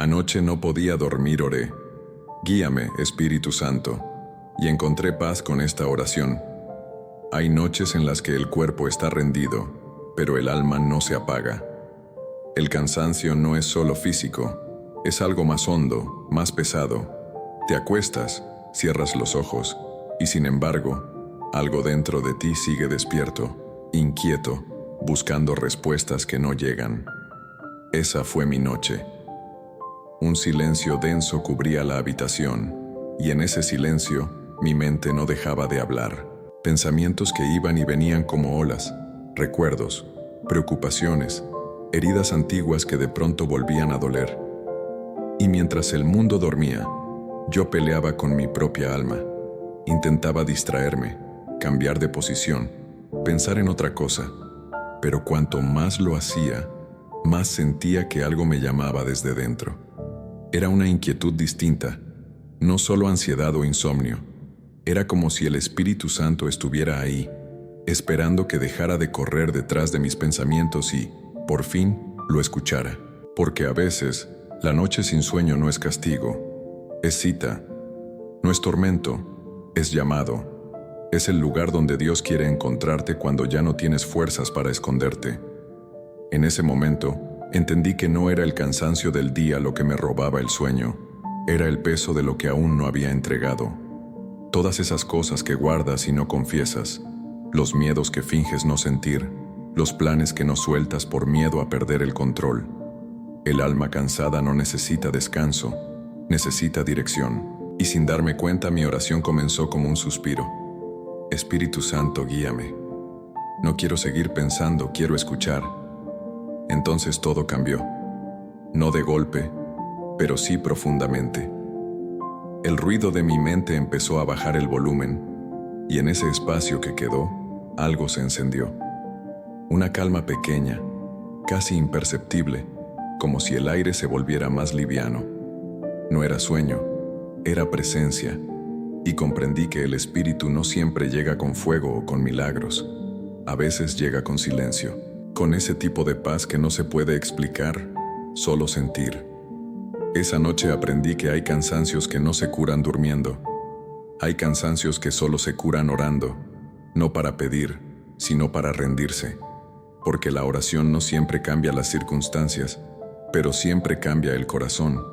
Anoche no podía dormir, oré. Guíame, Espíritu Santo, y encontré paz con esta oración. Hay noches en las que el cuerpo está rendido, pero el alma no se apaga. El cansancio no es solo físico, es algo más hondo, más pesado. Te acuestas, cierras los ojos, y sin embargo, algo dentro de ti sigue despierto, inquieto, buscando respuestas que no llegan. Esa fue mi noche. Un silencio denso cubría la habitación, y en ese silencio, mi mente no dejaba de hablar. Pensamientos que iban y venían como olas, recuerdos, preocupaciones, heridas antiguas que de pronto volvían a doler. Y mientras el mundo dormía, yo peleaba con mi propia alma. Intentaba distraerme, cambiar de posición, pensar en otra cosa. Pero cuanto más lo hacía, más sentía que algo me llamaba desde dentro. Era una inquietud distinta, no solo ansiedad o insomnio. Era como si el Espíritu Santo estuviera ahí, esperando que dejara de correr detrás de mis pensamientos y, por fin, lo escuchara. Porque a veces, la noche sin sueño no es castigo, es cita, no es tormento, es llamado. Es el lugar donde Dios quiere encontrarte cuando ya no tienes fuerzas para esconderte. En ese momento, entendí que no era el cansancio del día lo que me robaba el sueño, era el peso de lo que aún no había entregado. Todas esas cosas que guardas y no confiesas, los miedos que finges no sentir, los planes que no sueltas por miedo a perder el control. El alma cansada no necesita descanso, necesita dirección. Y sin darme cuenta, mi oración comenzó como un suspiro. Espíritu Santo, guíame. No quiero seguir pensando, quiero escuchar. Entonces todo cambió. No de golpe, pero sí profundamente. El ruido de mi mente empezó a bajar el volumen, y en ese espacio que quedó, algo se encendió. Una calma pequeña, casi imperceptible, como si el aire se volviera más liviano. No era sueño, era presencia, y comprendí que el espíritu no siempre llega con fuego o con milagros. A veces llega con silencio, con ese tipo de paz que no se puede explicar, solo sentir. Esa noche aprendí que hay cansancios que no se curan durmiendo. Hay cansancios que solo se curan orando, no para pedir, sino para rendirse. Porque la oración no siempre cambia las circunstancias, pero siempre cambia el corazón.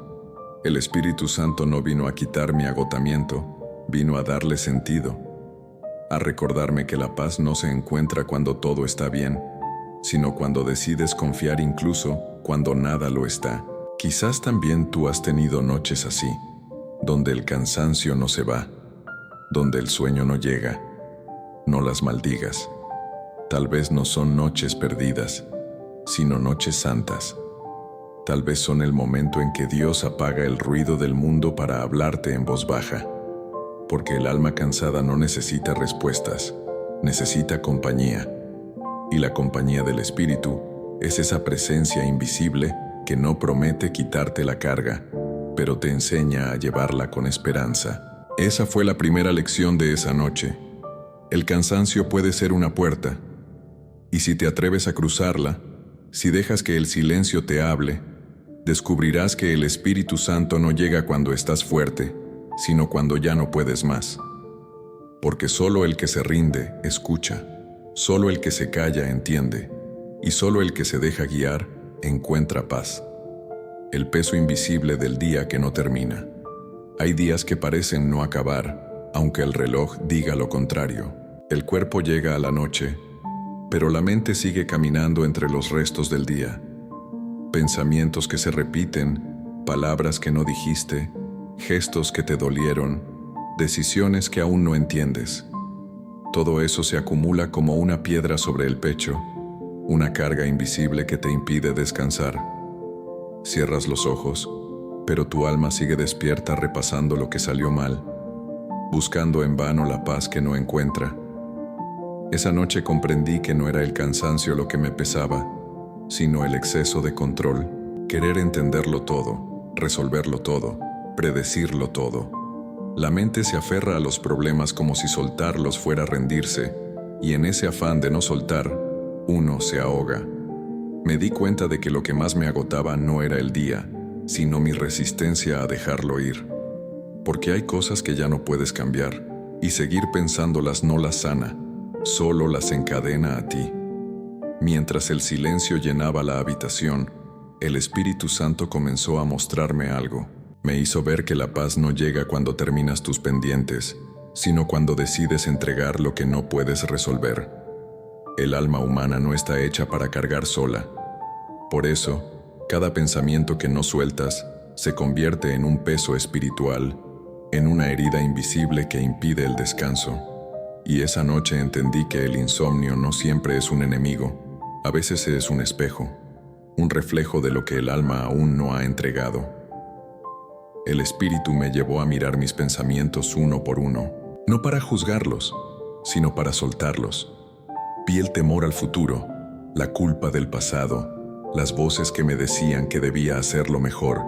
El Espíritu Santo no vino a quitar mi agotamiento, vino a darle sentido, a recordarme que la paz no se encuentra cuando todo está bien, sino cuando decides confiar incluso cuando nada lo está. Quizás también tú has tenido noches así, donde el cansancio no se va, donde el sueño no llega. No las maldigas. Tal vez no son noches perdidas, sino noches santas. Tal vez son el momento en que Dios apaga el ruido del mundo para hablarte en voz baja. Porque el alma cansada no necesita respuestas, necesita compañía. Y la compañía del Espíritu es esa presencia invisible que no promete quitarte la carga, pero te enseña a llevarla con esperanza. Esa fue la primera lección de esa noche. El cansancio puede ser una puerta, y si te atreves a cruzarla, si dejas que el silencio te hable, descubrirás que el Espíritu Santo no llega cuando estás fuerte, sino cuando ya no puedes más. Porque solo el que se rinde, escucha, solo el que se calla, entiende, y solo el que se deja guiar, encuentra paz. El peso invisible del día que no termina. Hay días que parecen no acabar, aunque el reloj diga lo contrario. El cuerpo llega a la noche, pero la mente sigue caminando entre los restos del día. Pensamientos que se repiten, palabras que no dijiste, gestos que te dolieron, decisiones que aún no entiendes. Todo eso se acumula como una piedra sobre el pecho, una carga invisible que te impide descansar. Cierras los ojos, pero tu alma sigue despierta repasando lo que salió mal, buscando en vano la paz que no encuentra. Esa noche comprendí que no era el cansancio lo que me pesaba, sino el exceso de control, querer entenderlo todo, resolverlo todo, predecirlo todo. La mente se aferra a los problemas como si soltarlos fuera rendirse, y en ese afán de no soltar, uno se ahoga. Me di cuenta de que lo que más me agotaba no era el día, sino mi resistencia a dejarlo ir. Porque hay cosas que ya no puedes cambiar, y seguir pensándolas no las sana, solo las encadena a ti. Mientras el silencio llenaba la habitación, el Espíritu Santo comenzó a mostrarme algo. Me hizo ver que la paz no llega cuando terminas tus pendientes, sino cuando decides entregar lo que no puedes resolver. El alma humana no está hecha para cargar sola. Por eso, cada pensamiento que no sueltas se convierte en un peso espiritual, en una herida invisible que impide el descanso. Y esa noche entendí que el insomnio no siempre es un enemigo, a veces es un espejo, un reflejo de lo que el alma aún no ha entregado. El Espíritu me llevó a mirar mis pensamientos uno por uno, no para juzgarlos, sino para soltarlos. Vi el temor al futuro, la culpa del pasado, las voces que me decían que debía hacerlo mejor,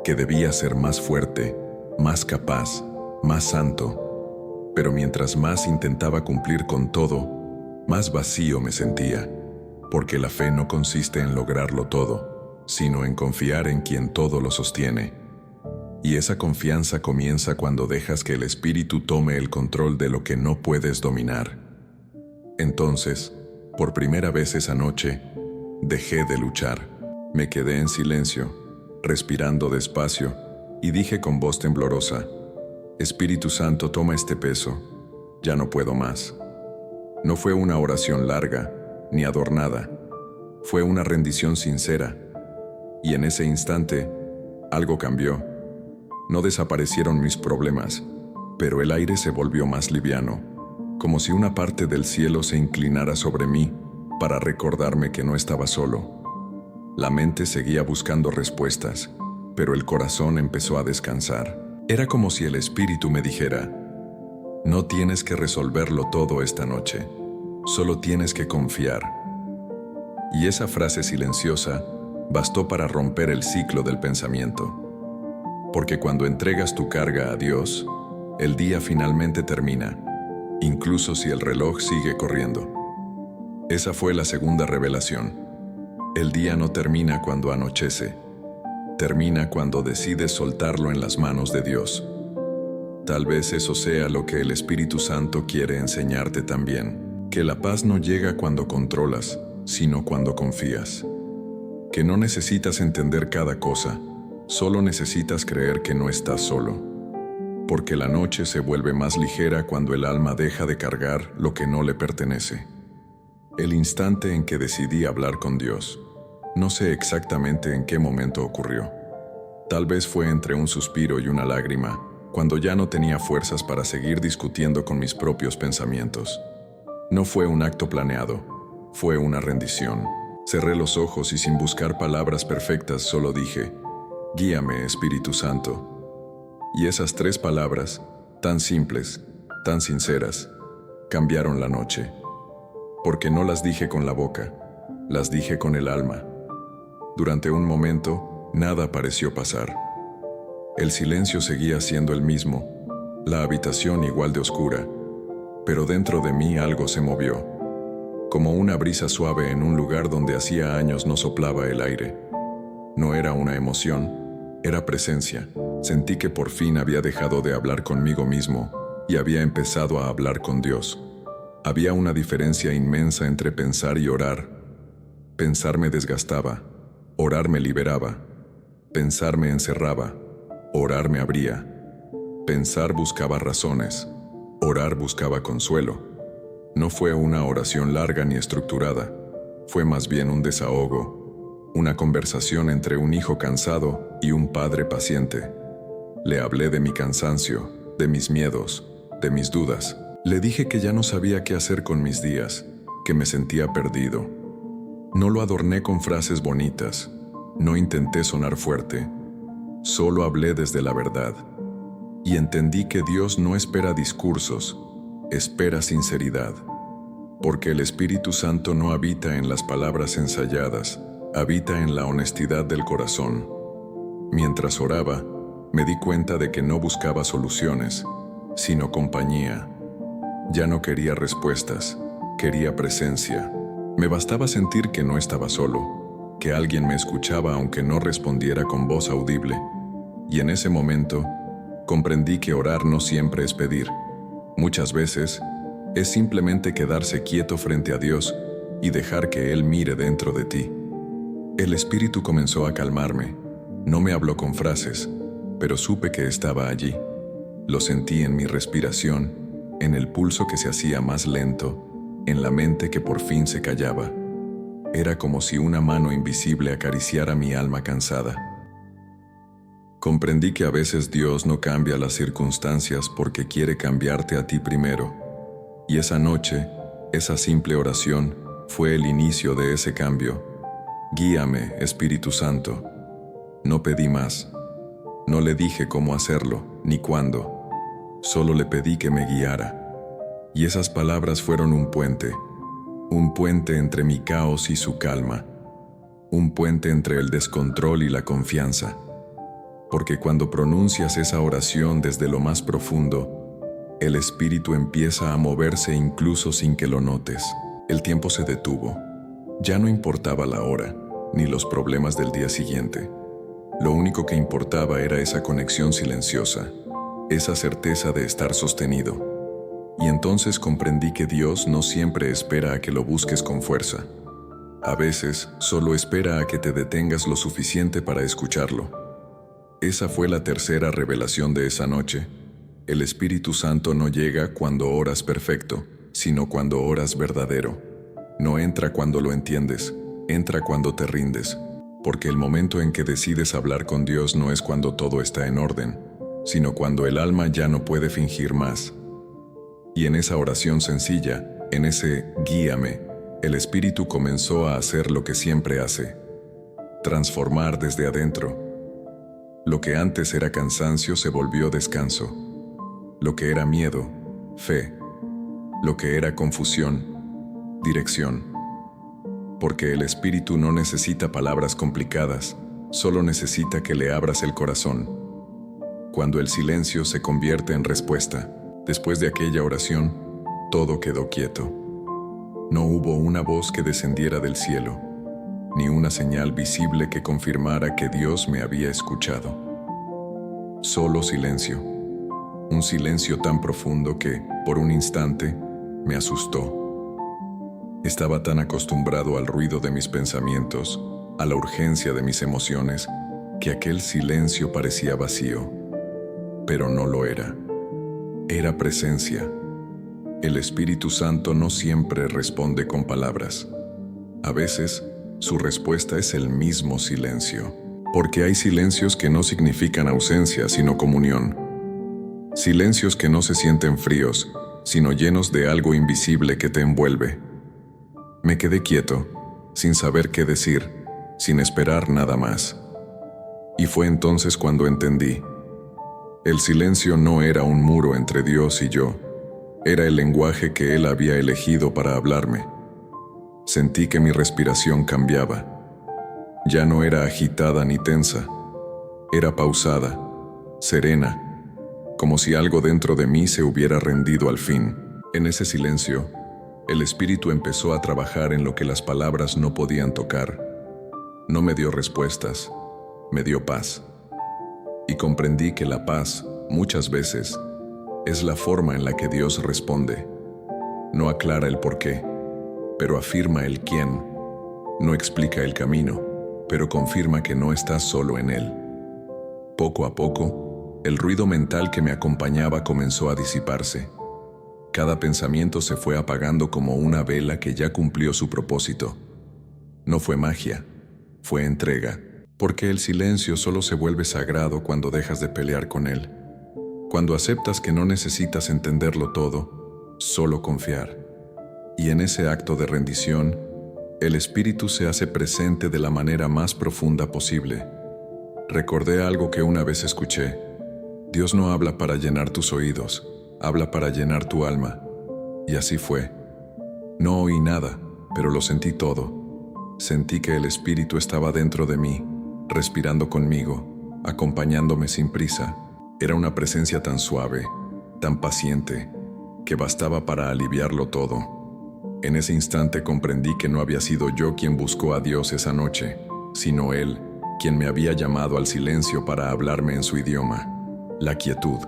que debía ser más fuerte, más capaz, más santo. Pero mientras más intentaba cumplir con todo, más vacío me sentía, porque la fe no consiste en lograrlo todo, sino en confiar en quien todo lo sostiene. Y esa confianza comienza cuando dejas que el Espíritu tome el control de lo que no puedes dominar. Entonces, por primera vez esa noche, dejé de luchar. Me quedé en silencio, respirando despacio, y dije con voz temblorosa: Espíritu Santo, toma este peso, ya no puedo más. No fue una oración larga, ni adornada, fue una rendición sincera, y en ese instante, algo cambió. No desaparecieron mis problemas, pero el aire se volvió más liviano, como si una parte del cielo se inclinara sobre mí para recordarme que no estaba solo. La mente seguía buscando respuestas, pero el corazón empezó a descansar. Era como si el Espíritu me dijera: no tienes que resolverlo todo esta noche, solo tienes que confiar. Y esa frase silenciosa bastó para romper el ciclo del pensamiento. Porque cuando entregas tu carga a Dios, el día finalmente termina, incluso si el reloj sigue corriendo. Esa fue la segunda revelación. El día no termina cuando anochece, termina cuando decides soltarlo en las manos de Dios. Tal vez eso sea lo que el Espíritu Santo quiere enseñarte también, que la paz no llega cuando controlas, sino cuando confías. Que no necesitas entender cada cosa, solo necesitas creer que no estás solo. Porque la noche se vuelve más ligera cuando el alma deja de cargar lo que no le pertenece. El instante en que decidí hablar con Dios. No sé exactamente en qué momento ocurrió. Tal vez fue entre un suspiro y una lágrima, cuando ya no tenía fuerzas para seguir discutiendo con mis propios pensamientos. No fue un acto planeado, fue una rendición. Cerré los ojos y sin buscar palabras perfectas solo dije: guíame, Espíritu Santo. Y esas 3 palabras, tan simples, tan sinceras, cambiaron la noche. Porque no las dije con la boca, las dije con el alma. Durante un momento, nada pareció pasar. El silencio seguía siendo el mismo, la habitación igual de oscura, pero dentro de mí algo se movió, como una brisa suave en un lugar donde hacía años no soplaba el aire. No era una emoción, era presencia. Sentí que por fin había dejado de hablar conmigo mismo y había empezado a hablar con Dios. Había una diferencia inmensa entre pensar y orar. Pensar me desgastaba, orar me liberaba. Pensar me encerraba, orar me abría. Pensar buscaba razones, orar buscaba consuelo. No fue una oración larga ni estructurada, fue más bien un desahogo, una conversación entre un hijo cansado y un padre paciente. Le hablé de mi cansancio, de mis miedos, de mis dudas. Le dije que ya no sabía qué hacer con mis días, que me sentía perdido. No lo adorné con frases bonitas, no intenté sonar fuerte, solo hablé desde la verdad. Y entendí que Dios no espera discursos, espera sinceridad. Porque el Espíritu Santo no habita en las palabras ensayadas, habita en la honestidad del corazón. Mientras oraba, me di cuenta de que no buscaba soluciones, sino compañía. Ya no quería respuestas, quería presencia. Me bastaba sentir que no estaba solo, que alguien me escuchaba aunque no respondiera con voz audible. Y en ese momento, comprendí que orar no siempre es pedir. Muchas veces, es simplemente quedarse quieto frente a Dios y dejar que Él mire dentro de ti. El Espíritu comenzó a calmarme. No me habló con frases, pero supe que estaba allí. Lo sentí en mi respiración, en el pulso que se hacía más lento, en la mente que por fin se callaba. Era como si una mano invisible acariciara mi alma cansada. Comprendí que a veces Dios no cambia las circunstancias porque quiere cambiarte a ti primero. Y esa noche, esa simple oración, fue el inicio de ese cambio. Guíame, Espíritu Santo. No pedí más. No le dije cómo hacerlo, ni cuándo. Solo le pedí que me guiara. Y esas palabras fueron un puente entre mi caos y su calma, un puente entre el descontrol y la confianza. Porque cuando pronuncias esa oración desde lo más profundo, el Espíritu empieza a moverse incluso sin que lo notes. El tiempo se detuvo. Ya no importaba la hora, ni los problemas del día siguiente. Lo único que importaba era esa conexión silenciosa, esa certeza de estar sostenido. Y entonces comprendí que Dios no siempre espera a que lo busques con fuerza. A veces, solo espera a que te detengas lo suficiente para escucharlo. Esa fue la tercera revelación de esa noche. El Espíritu Santo no llega cuando oras perfecto, sino cuando oras verdadero. No entra cuando lo entiendes, entra cuando te rindes. Porque el momento en que decides hablar con Dios no es cuando todo está en orden, sino cuando el alma ya no puede fingir más. Y en esa oración sencilla, en ese guíame, el Espíritu comenzó a hacer lo que siempre hace: transformar desde adentro. Lo que antes era cansancio se volvió descanso. Lo que era miedo, fe. Lo que era confusión, dirección. Porque el Espíritu no necesita palabras complicadas, solo necesita que le abras el corazón. Cuando el silencio se convierte en respuesta. Después de aquella oración, todo quedó quieto. No hubo una voz que descendiera del cielo, ni una señal visible que confirmara que Dios me había escuchado. Solo silencio. Un silencio tan profundo que, por un instante, me asustó. Estaba tan acostumbrado al ruido de mis pensamientos, a la urgencia de mis emociones, que aquel silencio parecía vacío. Pero no lo era. Era presencia. El Espíritu Santo no siempre responde con palabras. A veces, su respuesta es el mismo silencio. Porque hay silencios que no significan ausencia, sino comunión. Silencios que no se sienten fríos, sino llenos de algo invisible que te envuelve. Me quedé quieto, sin saber qué decir, sin esperar nada más. Y fue entonces cuando entendí. El silencio no era un muro entre Dios y yo, era el lenguaje que Él había elegido para hablarme. Sentí que mi respiración cambiaba. Ya no era agitada ni tensa, era pausada, serena, como si algo dentro de mí se hubiera rendido al fin. En ese silencio, el Espíritu empezó a trabajar en lo que las palabras no podían tocar. No me dio respuestas, me dio paz. Y comprendí que la paz, muchas veces, es la forma en la que Dios responde. No aclara el porqué, pero afirma el quién. No explica el camino, pero confirma que no estás solo en él. Poco a poco, el ruido mental que me acompañaba comenzó a disiparse. Cada pensamiento se fue apagando como una vela que ya cumplió su propósito. No fue magia, fue entrega. Porque el silencio solo se vuelve sagrado cuando dejas de pelear con él. Cuando aceptas que no necesitas entenderlo todo, solo confiar. Y en ese acto de rendición, el Espíritu se hace presente de la manera más profunda posible. Recordé algo que una vez escuché. Dios no habla para llenar tus oídos, habla para llenar tu alma. Y así fue. No oí nada, pero lo sentí todo. Sentí que el Espíritu estaba dentro de mí, respirando conmigo, acompañándome sin prisa. Era una presencia tan suave, tan paciente, que bastaba para aliviarlo todo. En ese instante comprendí que no había sido yo quien buscó a Dios esa noche, sino Él, quien me había llamado al silencio para hablarme en su idioma, la quietud.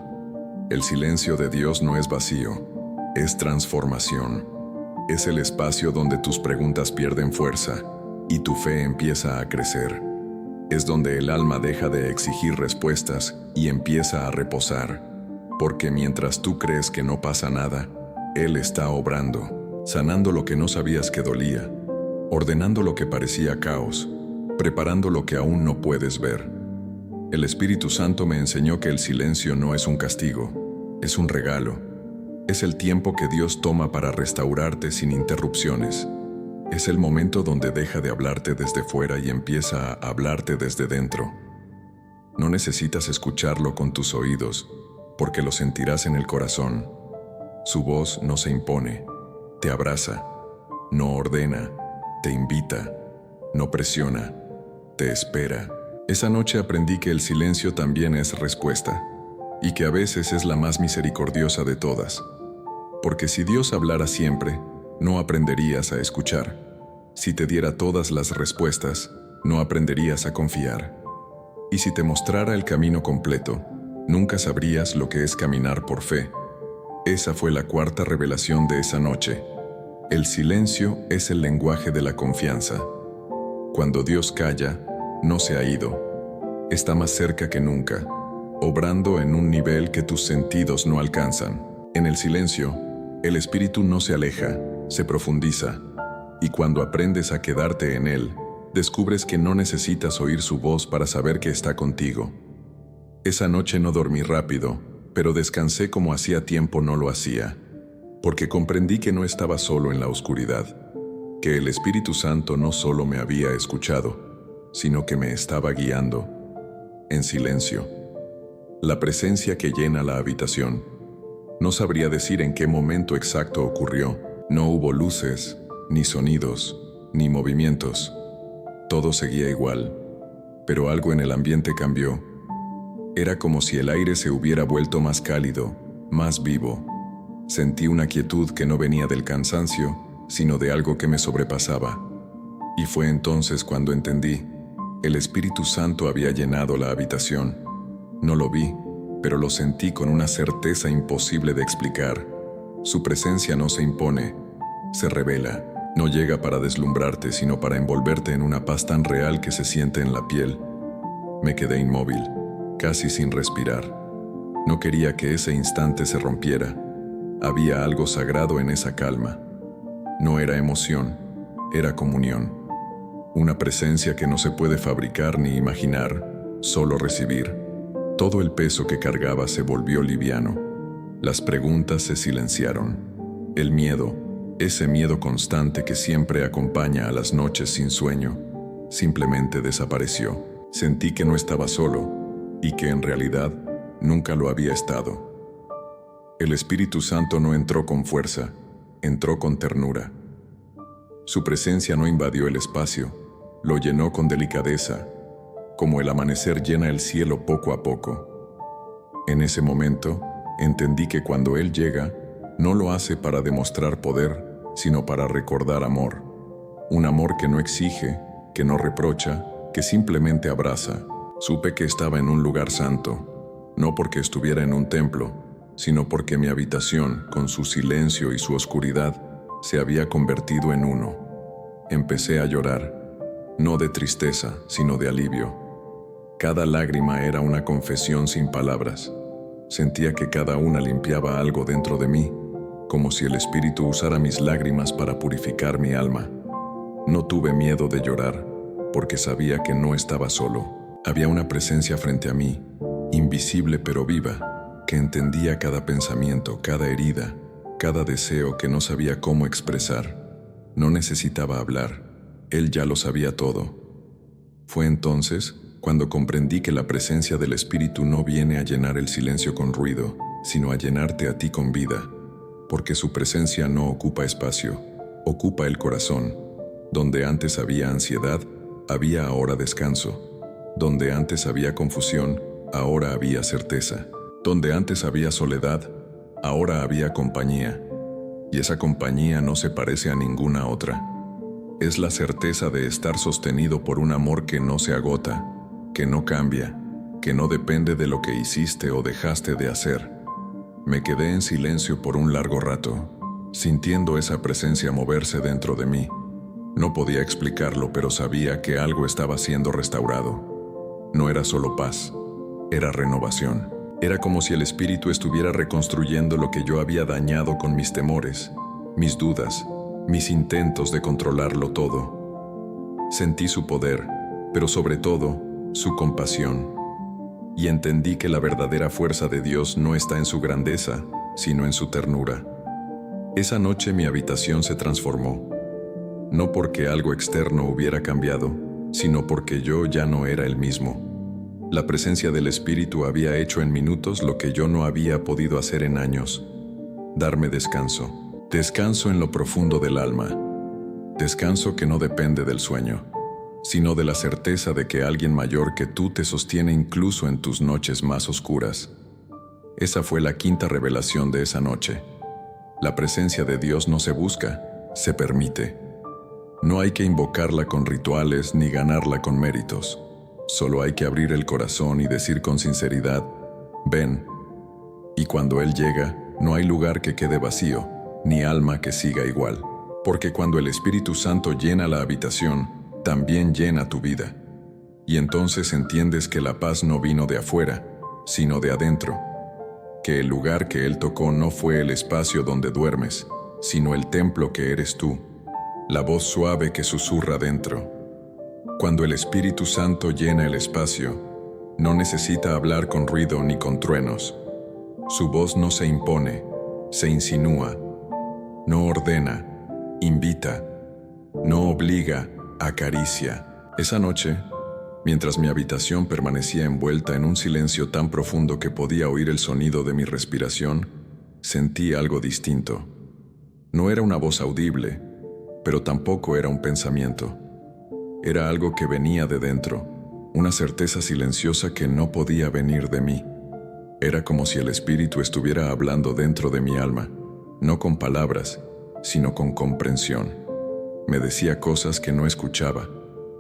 El silencio de Dios no es vacío, es transformación. Es el espacio donde tus preguntas pierden fuerza y tu fe empieza a crecer. Es donde el alma deja de exigir respuestas y empieza a reposar, porque mientras tú crees que no pasa nada, Él está obrando, sanando lo que no sabías que dolía, ordenando lo que parecía caos, preparando lo que aún no puedes ver. El Espíritu Santo me enseñó que el silencio no es un castigo, es un regalo. Es el tiempo que Dios toma para restaurarte sin interrupciones. Es el momento donde deja de hablarte desde fuera y empieza a hablarte desde dentro. No necesitas escucharlo con tus oídos, porque lo sentirás en el corazón. Su voz no se impone, te abraza, no ordena, te invita, no presiona, te espera. Esa noche aprendí que el silencio también es respuesta, y que a veces es la más misericordiosa de todas. Porque si Dios hablara siempre, no aprenderías a escuchar. Si te diera todas las respuestas, no aprenderías a confiar. Y si te mostrara el camino completo, nunca sabrías lo que es caminar por fe. Esa fue la cuarta revelación de esa noche. El silencio es el lenguaje de la confianza. Cuando Dios calla, no se ha ido. Está más cerca que nunca, obrando en un nivel que tus sentidos no alcanzan. En el silencio, el espíritu no se aleja, se profundiza, y cuando aprendes a quedarte en él, descubres que no necesitas oír su voz para saber que está contigo. Esa noche no dormí rápido, pero descansé como hacía tiempo no lo hacía, porque comprendí que no estaba solo en la oscuridad, que el Espíritu Santo no solo me había escuchado, sino que me estaba guiando, en silencio. La presencia que llena la habitación. No sabría decir en qué momento exacto ocurrió. No hubo luces, ni sonidos, ni movimientos. Todo seguía igual, pero algo en el ambiente cambió. Era como si el aire se hubiera vuelto más cálido, más vivo. Sentí una quietud que no venía del cansancio, sino de algo que me sobrepasaba. Y fue entonces cuando entendí. El Espíritu Santo había llenado la habitación. No lo vi, pero lo sentí con una certeza imposible de explicar. Su presencia no se impone, se revela. No llega para deslumbrarte, sino para envolverte en una paz tan real que se siente en la piel. Me quedé inmóvil, casi sin respirar. No quería que ese instante se rompiera. Había algo sagrado en esa calma. No era emoción, era comunión. Una presencia que no se puede fabricar ni imaginar, solo recibir. Todo el peso que cargaba se volvió liviano. Las preguntas se silenciaron. El miedo, ese miedo constante que siempre acompaña a las noches sin sueño, simplemente desapareció. Sentí que no estaba solo y que en realidad nunca lo había estado. El Espíritu Santo no entró con fuerza, entró con ternura. Su presencia no invadió el espacio, lo llenó con delicadeza, como el amanecer llena el cielo poco a poco. En ese momento, entendí que cuando Él llega, no lo hace para demostrar poder, sino para recordar amor. Un amor que no exige, que no reprocha, que simplemente abraza. Supe que estaba en un lugar santo, no porque estuviera en un templo, sino porque mi habitación, con su silencio y su oscuridad, se había convertido en uno. Empecé a llorar, no de tristeza, sino de alivio. Cada lágrima era una confesión sin palabras. Sentía que cada una limpiaba algo dentro de mí, como si el Espíritu usara mis lágrimas para purificar mi alma. No tuve miedo de llorar, porque sabía que no estaba solo. Había una presencia frente a mí, invisible pero viva, que entendía cada pensamiento, cada herida, cada deseo que no sabía cómo expresar. No necesitaba hablar, Él ya lo sabía todo. Fue entonces cuando comprendí que la presencia del Espíritu no viene a llenar el silencio con ruido, sino a llenarte a ti con vida, porque su presencia no ocupa espacio, ocupa el corazón. Donde antes había ansiedad, había ahora descanso. Donde antes había confusión, ahora había certeza. Donde antes había soledad, ahora había compañía. Y esa compañía no se parece a ninguna otra. Es la certeza de estar sostenido por un amor que no se agota, que no cambia, que no depende de lo que hiciste o dejaste de hacer. Me quedé en silencio por un largo rato, sintiendo esa presencia moverse dentro de mí. No podía explicarlo, pero sabía que algo estaba siendo restaurado. No era solo paz, era renovación. Era como si el espíritu estuviera reconstruyendo lo que yo había dañado con mis temores, mis dudas, mis intentos de controlarlo todo. Sentí su poder, pero sobre todo, su compasión. Y entendí que la verdadera fuerza de Dios no está en su grandeza, sino en su ternura. Esa noche mi habitación se transformó. No porque algo externo hubiera cambiado, sino porque yo ya no era el mismo. La presencia del Espíritu había hecho en minutos lo que yo no había podido hacer en años. Darme descanso. Descanso en lo profundo del alma. Descanso que no depende del sueño, sino de la certeza de que alguien mayor que tú te sostiene incluso en tus noches más oscuras. Esa fue la quinta revelación de esa noche. La presencia de Dios no se busca, se permite. No hay que invocarla con rituales ni ganarla con méritos. Solo hay que abrir el corazón y decir con sinceridad, ven. Y cuando Él llega, no hay lugar que quede vacío, ni alma que siga igual. Porque cuando el Espíritu Santo llena la habitación, también llena tu vida. Y entonces entiendes que la paz no vino de afuera, sino de adentro. Que el lugar que Él tocó no fue el espacio donde duermes, sino el templo que eres tú, la voz suave que susurra dentro. Cuando el Espíritu Santo llena el espacio, no necesita hablar con ruido ni con truenos. Su voz no se impone, se insinúa, no ordena, invita, no obliga, acaricia. Esa noche, mientras mi habitación permanecía envuelta en un silencio tan profundo que podía oír el sonido de mi respiración, sentí algo distinto. No era una voz audible, pero tampoco era un pensamiento. Era algo que venía de dentro, una certeza silenciosa que no podía venir de mí. Era como si el Espíritu estuviera hablando dentro de mi alma, no con palabras, sino con comprensión. Me decía cosas que no escuchaba,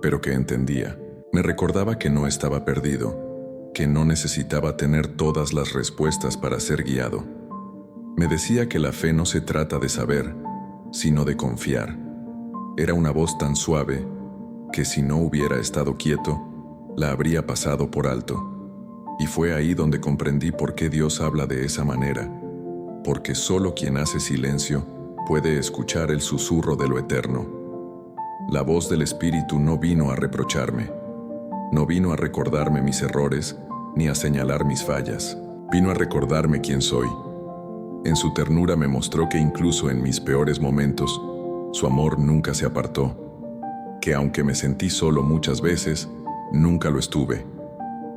pero que entendía. Me recordaba que no estaba perdido, que no necesitaba tener todas las respuestas para ser guiado. Me decía que la fe no se trata de saber, sino de confiar. Era una voz tan suave que si no hubiera estado quieto, la habría pasado por alto. Y fue ahí donde comprendí por qué Dios habla de esa manera, porque solo quien hace silencio puede escuchar el susurro de lo eterno. La voz del Espíritu no vino a reprocharme, no vino a recordarme mis errores, ni a señalar mis fallas. Vino a recordarme quién soy. En su ternura me mostró que incluso en mis peores momentos, su amor nunca se apartó, que aunque me sentí solo muchas veces, nunca lo estuve,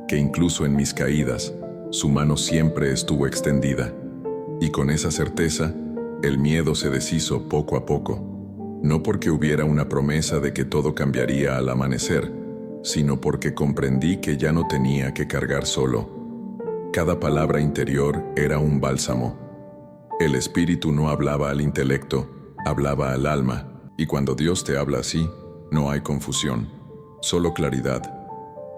que incluso en mis caídas, su mano siempre estuvo extendida. Y con esa certeza, el miedo se deshizo poco a poco, no porque hubiera una promesa de que todo cambiaría al amanecer, sino porque comprendí que ya no tenía que cargar solo. Cada palabra interior era un bálsamo. El Espíritu no hablaba al intelecto, hablaba al alma, y cuando Dios te habla así, no hay confusión, solo claridad.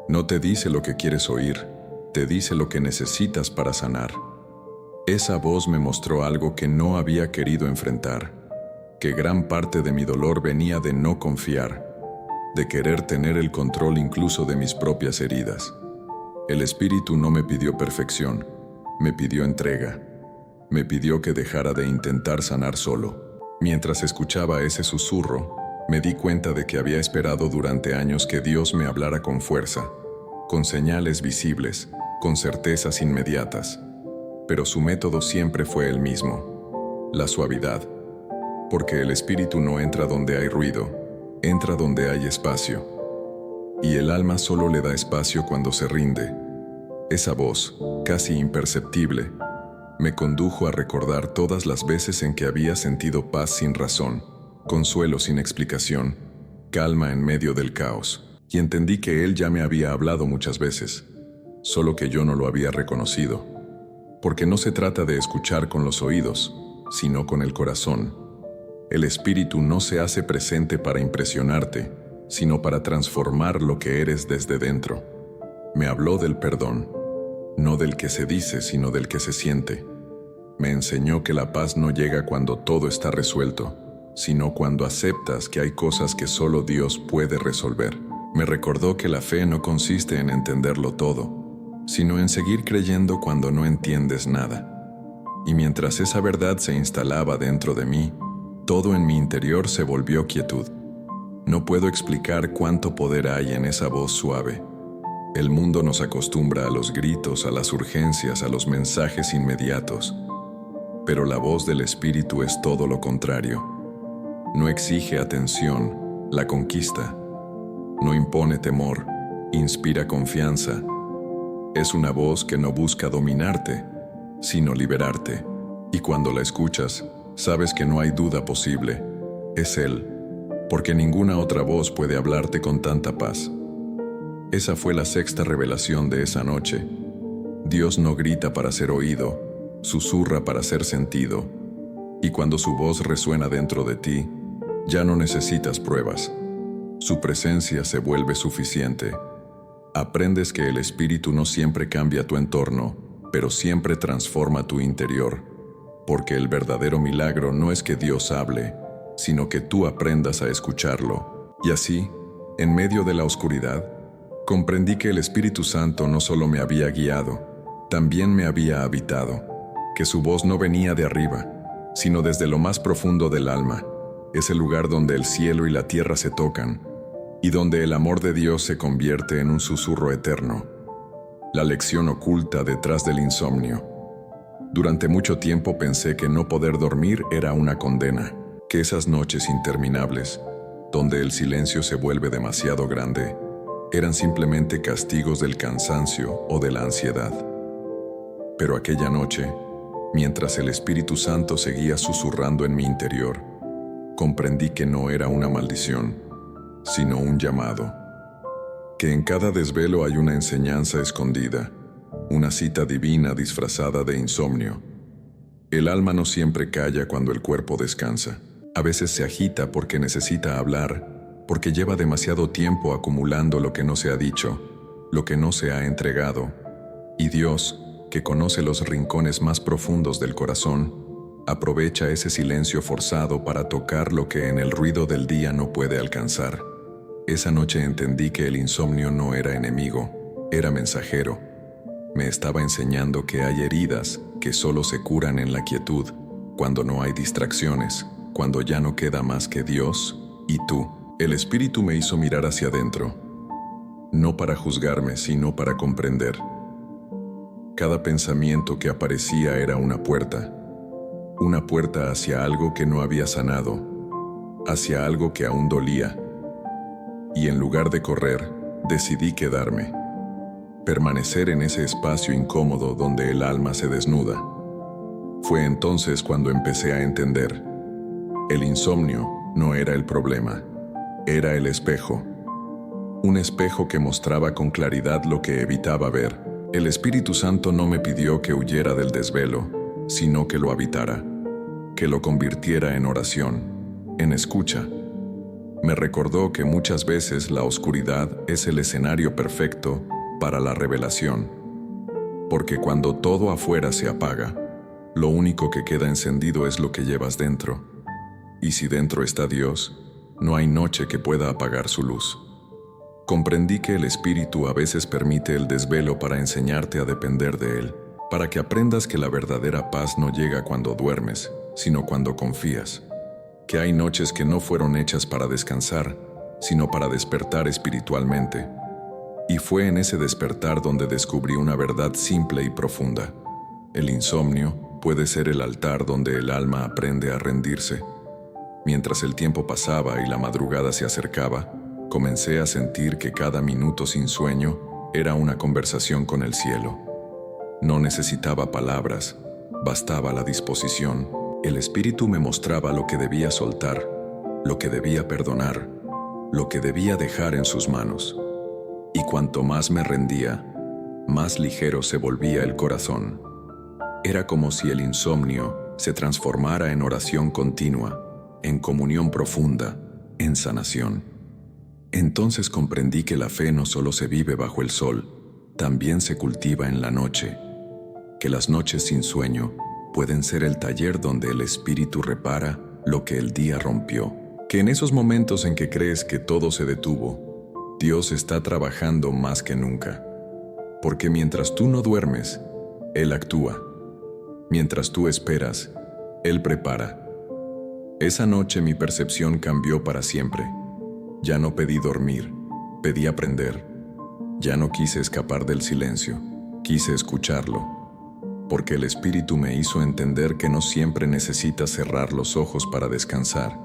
No te dice lo que quieres oír, te dice lo que necesitas para sanar. Esa voz me mostró algo que no había querido enfrentar, que gran parte de mi dolor venía de no confiar, de querer tener el control incluso de mis propias heridas. El Espíritu no me pidió perfección, me pidió entrega, me pidió que dejara de intentar sanar solo. Mientras escuchaba ese susurro, me di cuenta de que había esperado durante años que Dios me hablara con fuerza, con señales visibles, con certezas inmediatas. Pero su método siempre fue el mismo, la suavidad. Porque el Espíritu no entra donde hay ruido, entra donde hay espacio. Y el alma solo le da espacio cuando se rinde. Esa voz, casi imperceptible, me condujo a recordar todas las veces en que había sentido paz sin razón, consuelo sin explicación, calma en medio del caos. Y entendí que Él ya me había hablado muchas veces, solo que yo no lo había reconocido. Porque no se trata de escuchar con los oídos, sino con el corazón. El Espíritu no se hace presente para impresionarte, sino para transformar lo que eres desde dentro. Me habló del perdón, no del que se dice, sino del que se siente. Me enseñó que la paz no llega cuando todo está resuelto, sino cuando aceptas que hay cosas que solo Dios puede resolver. Me recordó que la fe no consiste en entenderlo todo, sino en seguir creyendo cuando no entiendes nada. Y mientras esa verdad se instalaba dentro de mí, todo en mi interior se volvió quietud. No puedo explicar cuánto poder hay en esa voz suave. El mundo nos acostumbra a los gritos, a las urgencias, a los mensajes inmediatos. Pero la voz del Espíritu es todo lo contrario. No exige atención, la conquista. No impone temor, inspira confianza. Es una voz que no busca dominarte, sino liberarte. Y cuando la escuchas, sabes que no hay duda posible. Es Él, porque ninguna otra voz puede hablarte con tanta paz. Esa fue la sexta revelación de esa noche. Dios no grita para ser oído, susurra para ser sentido. Y cuando su voz resuena dentro de ti, ya no necesitas pruebas. Su presencia se vuelve suficiente. Aprendes que el Espíritu no siempre cambia tu entorno, pero siempre transforma tu interior, porque el verdadero milagro no es que Dios hable, sino que tú aprendas a escucharlo. Y así, en medio de la oscuridad, comprendí que el Espíritu Santo no solo me había guiado, también me había habitado, que su voz no venía de arriba, sino desde lo más profundo del alma, ese lugar donde el cielo y la tierra se tocan, y donde el amor de Dios se convierte en un susurro eterno. La lección oculta detrás del insomnio. Durante mucho tiempo pensé que no poder dormir era una condena, que esas noches interminables, donde el silencio se vuelve demasiado grande, eran simplemente castigos del cansancio o de la ansiedad. Pero aquella noche, mientras el Espíritu Santo seguía susurrando en mi interior, comprendí que no era una maldición, sino un llamado. Que en cada desvelo hay una enseñanza escondida, una cita divina disfrazada de insomnio. El alma no siempre calla cuando el cuerpo descansa. A veces se agita porque necesita hablar, porque lleva demasiado tiempo acumulando lo que no se ha dicho, lo que no se ha entregado. Y Dios, que conoce los rincones más profundos del corazón, aprovecha ese silencio forzado para tocar lo que en el ruido del día no puede alcanzar. Esa noche entendí que el insomnio no era enemigo, era mensajero. Me estaba enseñando que hay heridas que solo se curan en la quietud, cuando no hay distracciones, cuando ya no queda más que Dios y tú. El Espíritu me hizo mirar hacia adentro, no para juzgarme, sino para comprender. Cada pensamiento que aparecía era una puerta hacia algo que no había sanado, hacia algo que aún dolía. Y en lugar de correr, decidí quedarme, permanecer en ese espacio incómodo donde el alma se desnuda. Fue entonces cuando empecé a entender. El insomnio no era el problema, era el espejo. Un espejo que mostraba con claridad lo que evitaba ver. El Espíritu Santo no me pidió que huyera del desvelo, sino que lo habitara, que lo convirtiera en oración, en escucha. Me recordó que muchas veces la oscuridad es el escenario perfecto para la revelación, porque cuando todo afuera se apaga, lo único que queda encendido es lo que llevas dentro, y si dentro está Dios, no hay noche que pueda apagar su luz. Comprendí que el Espíritu a veces permite el desvelo para enseñarte a depender de Él, para que aprendas que la verdadera paz no llega cuando duermes, sino cuando confías. Que hay noches que no fueron hechas para descansar, sino para despertar espiritualmente. Y fue en ese despertar donde descubrí una verdad simple y profunda. El insomnio puede ser el altar donde el alma aprende a rendirse. Mientras el tiempo pasaba y la madrugada se acercaba, comencé a sentir que cada minuto sin sueño era una conversación con el cielo. No necesitaba palabras, bastaba la disposición. El Espíritu me mostraba lo que debía soltar, lo que debía perdonar, lo que debía dejar en sus manos. Y cuanto más me rendía, más ligero se volvía el corazón. Era como si el insomnio se transformara en oración continua, en comunión profunda, en sanación. Entonces comprendí que la fe no solo se vive bajo el sol, también se cultiva en la noche, que las noches sin sueño pueden ser el taller donde el espíritu repara lo que el día rompió, que en esos momentos en que crees que todo se detuvo, Dios está trabajando más que nunca, porque mientras tú no duermes, Él actúa, mientras tú esperas, Él prepara. Esa noche mi percepción cambió para siempre. Ya no pedí dormir, pedí aprender. Ya no quise escapar del silencio, quise escucharlo, porque el Espíritu me hizo entender que no siempre necesitas cerrar los ojos para descansar.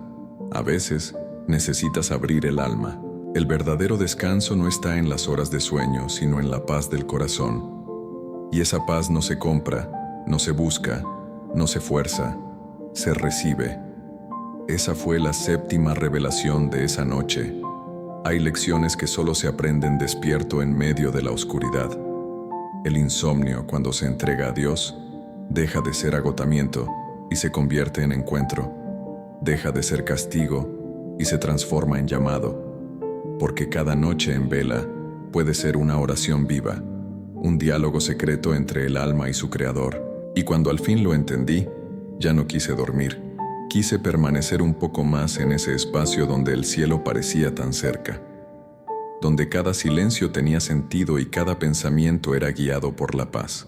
A veces necesitas abrir el alma. El verdadero descanso no está en las horas de sueño, sino en la paz del corazón. Y esa paz no se compra, no se busca, no se fuerza, se recibe. Esa fue la séptima revelación de esa noche. Hay lecciones que solo se aprenden despierto en medio de la oscuridad. El insomnio, cuando se entrega a Dios, deja de ser agotamiento y se convierte en encuentro. Deja de ser castigo y se transforma en llamado. Porque cada noche en vela puede ser una oración viva, un diálogo secreto entre el alma y su Creador. Y cuando al fin lo entendí, ya no quise dormir. Quise permanecer un poco más en ese espacio donde el cielo parecía tan cerca, donde cada silencio tenía sentido y cada pensamiento era guiado por la paz.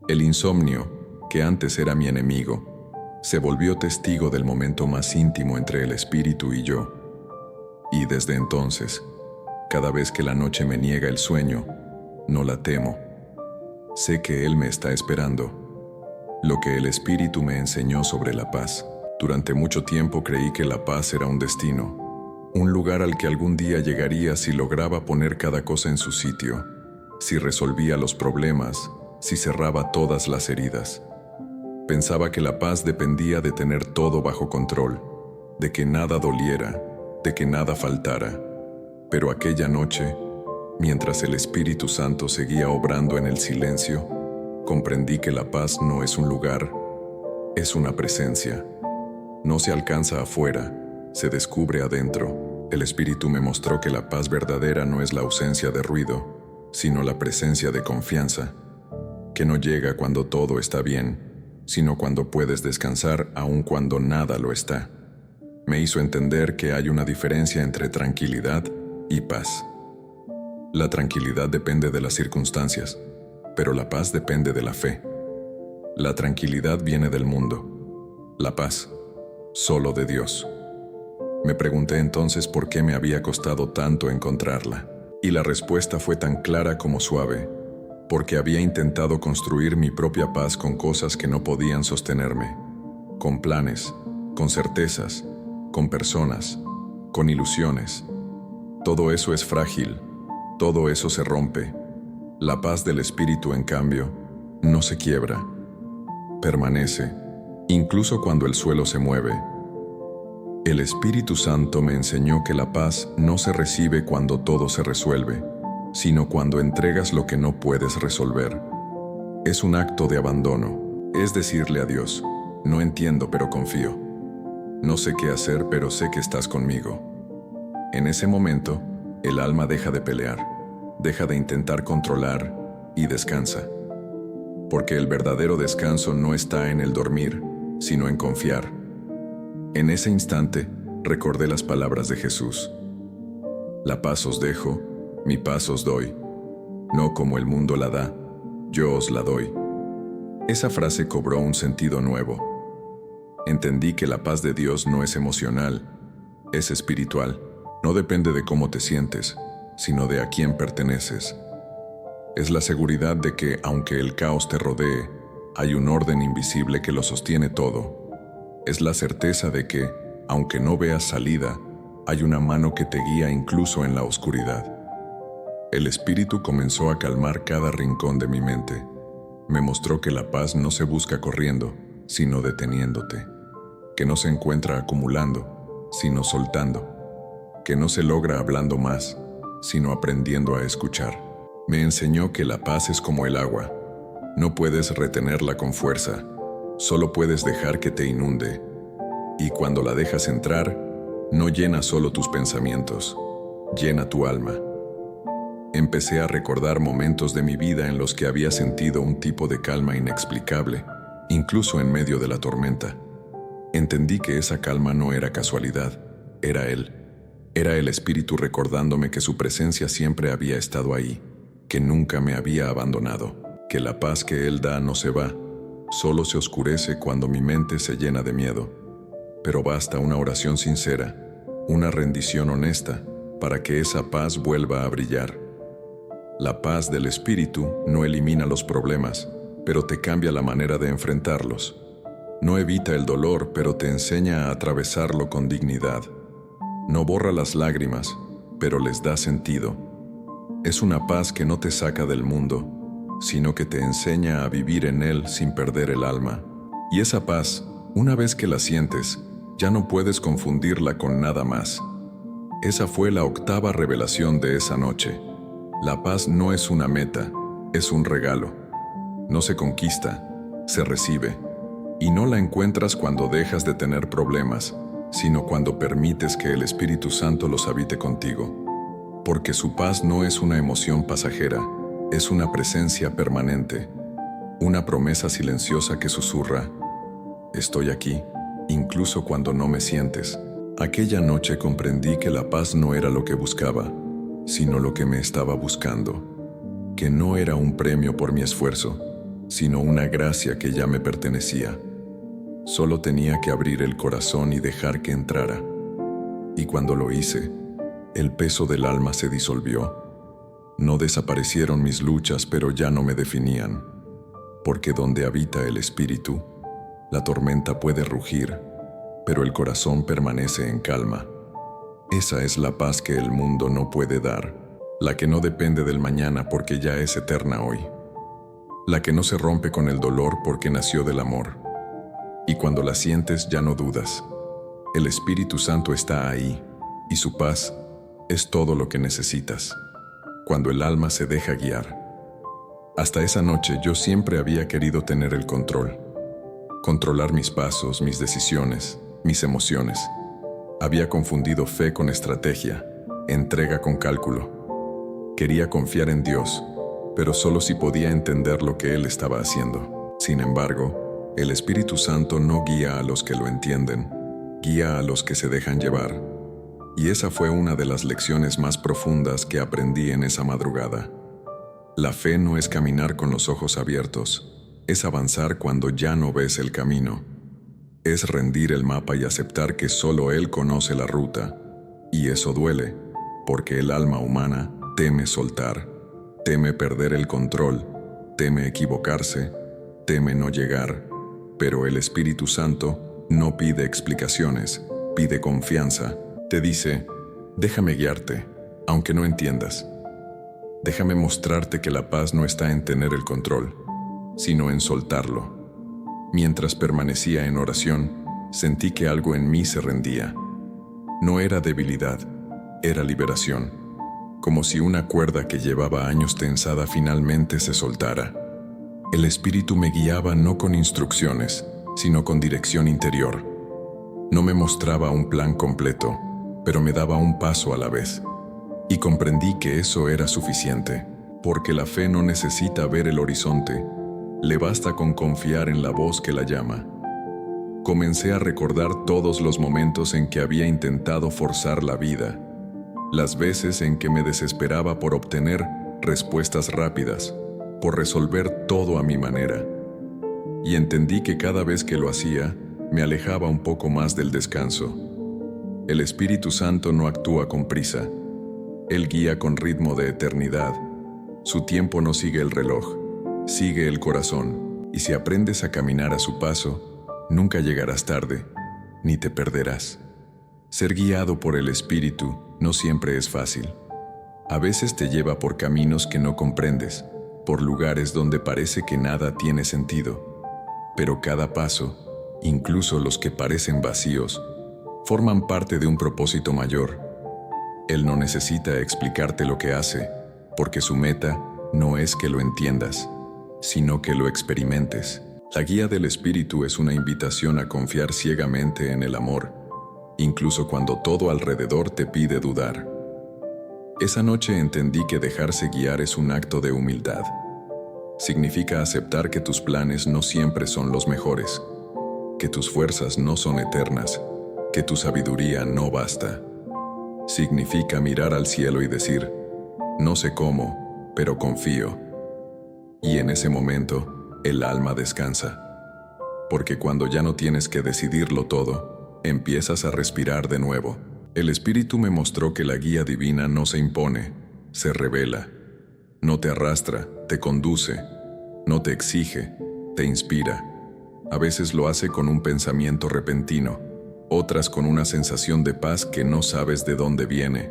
El insomnio, que antes era mi enemigo, se volvió testigo del momento más íntimo entre el espíritu y yo. Y desde entonces, cada vez que la noche me niega el sueño, no la temo. Sé que Él me está esperando. Lo que el espíritu me enseñó sobre la paz. Durante mucho tiempo creí que la paz era un destino, un lugar al que algún día llegaría si lograba poner cada cosa en su sitio, si resolvía los problemas, si cerraba todas las heridas. Pensaba que la paz dependía de tener todo bajo control, de que nada doliera, de que nada faltara. Pero aquella noche, mientras el Espíritu Santo seguía obrando en el silencio, comprendí que la paz no es un lugar, es una presencia. No se alcanza afuera, se descubre adentro. El Espíritu me mostró que la paz verdadera no es la ausencia de ruido, sino la presencia de confianza, que no llega cuando todo está bien, sino cuando puedes descansar aun cuando nada lo está. Me hizo entender que hay una diferencia entre tranquilidad y paz. La tranquilidad depende de las circunstancias, pero la paz depende de la fe. La tranquilidad viene del mundo, la paz solo de Dios. Me pregunté entonces por qué me había costado tanto encontrarla, y la respuesta fue tan clara como suave, porque había intentado construir mi propia paz con cosas que no podían sostenerme, con planes, con certezas, con personas, con ilusiones. Todo eso es frágil, todo eso se rompe. La paz del espíritu, en cambio, no se quiebra, permanece, incluso cuando el suelo se mueve. El Espíritu Santo me enseñó que la paz no se recibe cuando todo se resuelve, sino cuando entregas lo que no puedes resolver. Es un acto de abandono, es decirle a Dios, no entiendo pero confío. No sé qué hacer pero sé que estás conmigo. En ese momento, el alma deja de pelear, deja de intentar controlar y descansa. Porque el verdadero descanso no está en el dormir, sino en confiar. En ese instante, recordé las palabras de Jesús. La paz os dejo, mi paz os doy. No como el mundo la da, yo os la doy. Esa frase cobró un sentido nuevo. Entendí que la paz de Dios no es emocional, es espiritual. No depende de cómo te sientes, sino de a quién perteneces. Es la seguridad de que, aunque el caos te rodee, hay un orden invisible que lo sostiene todo. Es la certeza de que, aunque no veas salida, hay una mano que te guía incluso en la oscuridad. El Espíritu comenzó a calmar cada rincón de mi mente. Me mostró que la paz no se busca corriendo, sino deteniéndote. Que no se encuentra acumulando, sino soltando. Que no se logra hablando más, sino aprendiendo a escuchar. Me enseñó que la paz es como el agua. No puedes retenerla con fuerza, solo puedes dejar que te inunde. Y cuando la dejas entrar, no llena solo tus pensamientos, llena tu alma. Empecé a recordar momentos de mi vida en los que había sentido un tipo de calma inexplicable, incluso en medio de la tormenta. Entendí que esa calma no era casualidad, era Él. Era el Espíritu recordándome que su presencia siempre había estado ahí, que nunca me había abandonado, que la paz que Él da no se va, solo se oscurece cuando mi mente se llena de miedo. Pero basta una oración sincera, una rendición honesta, para que esa paz vuelva a brillar. La paz del Espíritu no elimina los problemas, pero te cambia la manera de enfrentarlos. No evita el dolor, pero te enseña a atravesarlo con dignidad. No borra las lágrimas, pero les da sentido. Es una paz que no te saca del mundo, sino que te enseña a vivir en él sin perder el alma. Y esa paz, una vez que la sientes, ya no puedes confundirla con nada más. Esa fue la octava revelación de esa noche. La paz no es una meta, es un regalo. No se conquista, se recibe. Y no la encuentras cuando dejas de tener problemas, sino cuando permites que el Espíritu Santo los habite contigo. Porque su paz no es una emoción pasajera, es una presencia permanente, una promesa silenciosa que susurra: estoy aquí, incluso cuando no me sientes. Aquella noche comprendí que la paz no era lo que buscaba, sino lo que me estaba buscando, que no era un premio por mi esfuerzo, sino una gracia que ya me pertenecía. Solo tenía que abrir el corazón y dejar que entrara. Y cuando lo hice, el peso del alma se disolvió. No desaparecieron mis luchas, pero ya no me definían, porque donde habita el Espíritu, la tormenta puede rugir, pero el corazón permanece en calma. Esa es la paz que el mundo no puede dar, la que no depende del mañana porque ya es eterna hoy, la que no se rompe con el dolor porque nació del amor. Y cuando la sientes ya no dudas. El Espíritu Santo está ahí, y su paz es todo lo que necesitas, cuando el alma se deja guiar. Hasta esa noche yo siempre había querido tener el control, controlar mis pasos, mis decisiones, mis emociones. Había confundido fe con estrategia, entrega con cálculo. Quería confiar en Dios, pero solo si podía entender lo que Él estaba haciendo. Sin embargo, el Espíritu Santo no guía a los que lo entienden, guía a los que se dejan llevar. Y esa fue una de las lecciones más profundas que aprendí en esa madrugada. La fe no es caminar con los ojos abiertos, es avanzar cuando ya no ves el camino. Es rendir el mapa y aceptar que solo Él conoce la ruta. Y eso duele, porque el alma humana teme soltar, teme perder el control, teme equivocarse, teme no llegar. Pero el Espíritu Santo no pide explicaciones, pide confianza. Te dice: déjame guiarte, aunque no entiendas. Déjame mostrarte que la paz no está en tener el control, sino en soltarlo. Mientras permanecía en oración, sentí que algo en mí se rendía. No era debilidad, era liberación, como si una cuerda que llevaba años tensada finalmente se soltara. El Espíritu me guiaba no con instrucciones, sino con dirección interior. No me mostraba un plan completo, pero me daba un paso a la vez. Y comprendí que eso era suficiente, porque la fe no necesita ver el horizonte, le basta con confiar en la voz que la llama. Comencé a recordar todos los momentos en que había intentado forzar la vida, las veces en que me desesperaba por obtener respuestas rápidas, por resolver todo a mi manera. Y entendí que cada vez que lo hacía, me alejaba un poco más del descanso. El Espíritu Santo no actúa con prisa. Él guía con ritmo de eternidad. Su tiempo no sigue el reloj, sigue el corazón. Y si aprendes a caminar a su paso, nunca llegarás tarde, ni te perderás. Ser guiado por el Espíritu no siempre es fácil. A veces te lleva por caminos que no comprendes, por lugares donde parece que nada tiene sentido. Pero cada paso, incluso los que parecen vacíos, forman parte de un propósito mayor. Él no necesita explicarte lo que hace, porque su meta no es que lo entiendas, sino que lo experimentes. La guía del Espíritu es una invitación a confiar ciegamente en el amor, incluso cuando todo alrededor te pide dudar. Esa noche entendí que dejarse guiar es un acto de humildad. Significa aceptar que tus planes no siempre son los mejores, que tus fuerzas no son eternas, que tu sabiduría no basta. Significa mirar al cielo y decir, no sé cómo, pero confío. Y en ese momento, el alma descansa. Porque cuando ya no tienes que decidirlo todo, empiezas a respirar de nuevo. El Espíritu me mostró que la guía divina no se impone, se revela. No te arrastra, te conduce. No te exige, te inspira. A veces lo hace con un pensamiento repentino, otras con una sensación de paz que no sabes de dónde viene.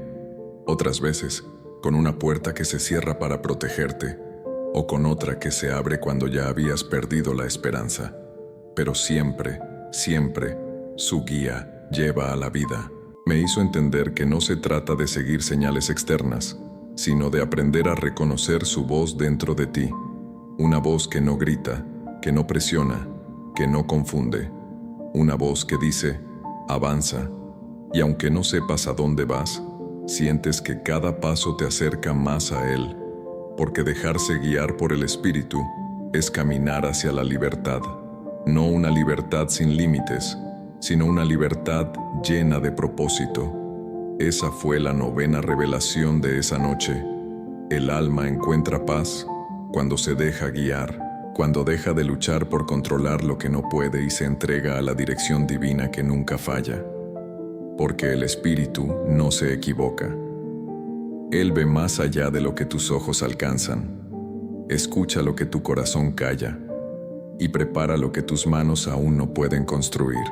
Otras veces, con una puerta que se cierra para protegerte, o con otra que se abre cuando ya habías perdido la esperanza. Pero siempre, siempre, su guía lleva a la vida. Me hizo entender que no se trata de seguir señales externas, sino de aprender a reconocer su voz dentro de ti. Una voz que no grita, que no presiona, que no confunde. Una voz que dice, avanza, y aunque no sepas a dónde vas, sientes que cada paso te acerca más a Él, porque dejarse guiar por el Espíritu es caminar hacia la libertad. No una libertad sin límites, sino una libertad llena de propósito. Esa fue la 9ª revelación de esa noche. El alma encuentra paz cuando se deja guiar, cuando deja de luchar por controlar lo que no puede y se entrega a la dirección divina que nunca falla. Porque el Espíritu no se equivoca. Él ve más allá de lo que tus ojos alcanzan. Escucha lo que tu corazón calla y prepara lo que tus manos aún no pueden construir.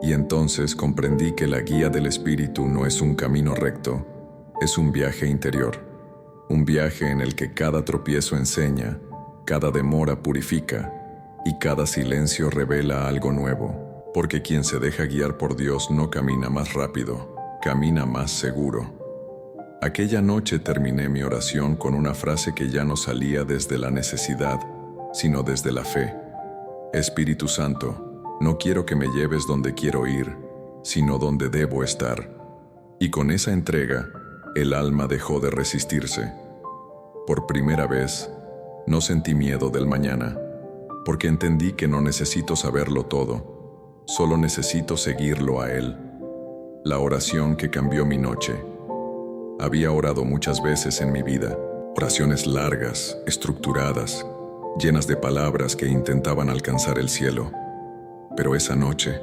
Y entonces comprendí que la guía del Espíritu no es un camino recto, es un viaje interior. Un viaje en el que cada tropiezo enseña, cada demora purifica y cada silencio revela algo nuevo. Porque quien se deja guiar por Dios no camina más rápido, camina más seguro. Aquella noche terminé mi oración con una frase que ya no salía desde la necesidad, sino desde la fe. Espíritu Santo, no quiero que me lleves donde quiero ir, sino donde debo estar. Y con esa entrega, el alma dejó de resistirse. Por primera vez, no sentí miedo del mañana, porque entendí que no necesito saberlo todo, solo necesito seguirlo a Él. La oración que cambió mi noche. Había orado muchas veces en mi vida, oraciones largas, estructuradas, llenas de palabras que intentaban alcanzar el cielo. Pero esa noche,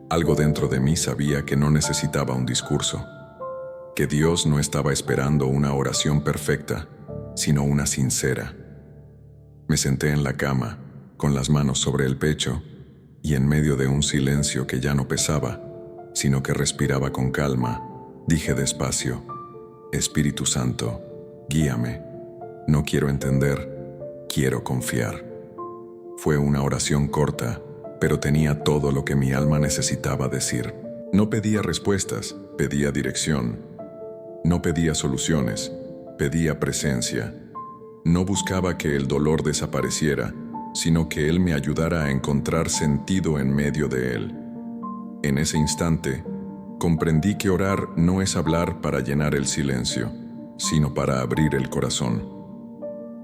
algo dentro de mí sabía que no necesitaba un discurso, que Dios no estaba esperando una oración perfecta, sino una sincera. Me senté en la cama, con las manos sobre el pecho, y en medio de un silencio que ya no pesaba, sino que respiraba con calma, dije despacio, Espíritu Santo, guíame. No quiero entender, quiero confiar. Fue una oración corta, pero tenía todo lo que mi alma necesitaba decir. No pedía respuestas, pedía dirección. No pedía soluciones, pedía presencia. No buscaba que el dolor desapareciera, sino que Él me ayudara a encontrar sentido en medio de él. En ese instante, comprendí que orar no es hablar para llenar el silencio, sino para abrir el corazón.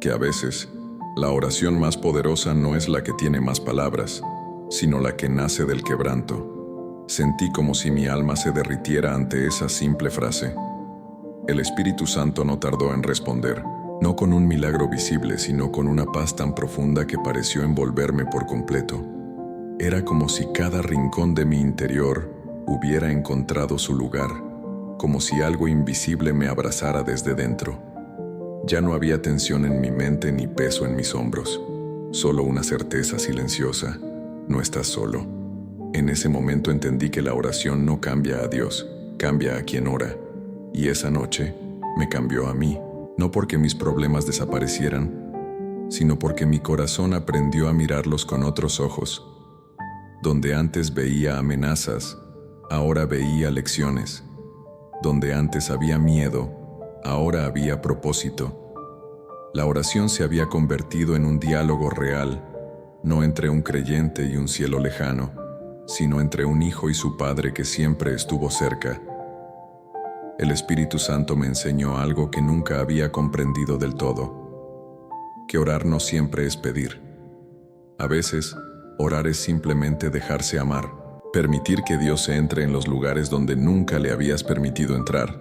Que a veces, la oración más poderosa no es la que tiene más palabras, sino la que nace del quebranto. Sentí como si mi alma se derritiera ante esa simple frase. El Espíritu Santo no tardó en responder, no con un milagro visible, sino con una paz tan profunda que pareció envolverme por completo. Era como si cada rincón de mi interior hubiera encontrado su lugar, como si algo invisible me abrazara desde dentro. Ya no había tensión en mi mente ni peso en mis hombros, solo una certeza silenciosa: no estás solo. En ese momento entendí que la oración no cambia a Dios, cambia a quien ora. Y esa noche me cambió a mí, no porque mis problemas desaparecieran, sino porque mi corazón aprendió a mirarlos con otros ojos. Donde antes veía amenazas, ahora veía lecciones. Donde antes había miedo, ahora había propósito. La oración se había convertido en un diálogo real, no entre un creyente y un cielo lejano, sino entre un hijo y su padre que siempre estuvo cerca. El Espíritu Santo me enseñó algo que nunca había comprendido del todo: que orar no siempre es pedir. A veces, orar es simplemente dejarse amar, permitir que Dios entre en los lugares donde nunca le habías permitido entrar,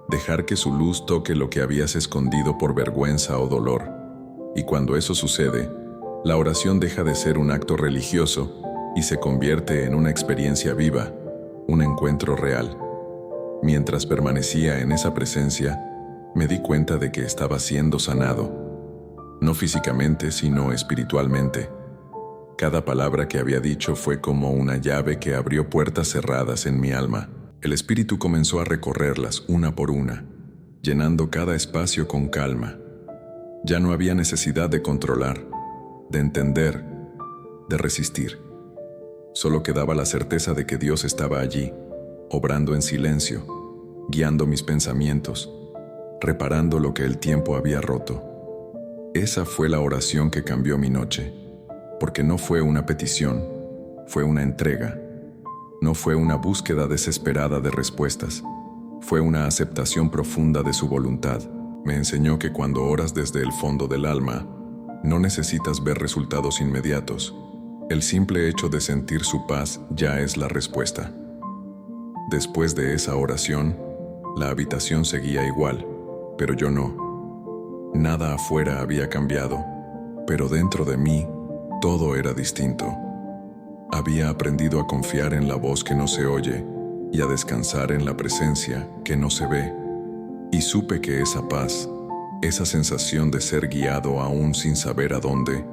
dejar que su luz toque lo que habías escondido por vergüenza o dolor. Y cuando eso sucede, la oración deja de ser un acto religioso y se convierte en una experiencia viva, un encuentro real. Mientras permanecía en esa presencia, me di cuenta de que estaba siendo sanado, no físicamente, sino espiritualmente. Cada palabra que había dicho fue como una llave que abrió puertas cerradas en mi alma. El Espíritu comenzó a recorrerlas una por una, llenando cada espacio con calma. Ya no había necesidad de controlar, de entender, de resistir. Solo quedaba la certeza de que Dios estaba allí, obrando en silencio, guiando mis pensamientos, reparando lo que el tiempo había roto. Esa fue la oración que cambió mi noche, porque no fue una petición, fue una entrega. No fue una búsqueda desesperada de respuestas, fue una aceptación profunda de su voluntad. Me enseñó que cuando oras desde el fondo del alma, no necesitas ver resultados inmediatos. El simple hecho de sentir su paz ya es la respuesta. Después de esa oración, la habitación seguía igual, pero yo no. Nada afuera había cambiado, pero dentro de mí, todo era distinto. Había aprendido a confiar en la voz que no se oye y a descansar en la presencia que no se ve. Y supe que esa paz, esa sensación de ser guiado aún sin saber a dónde,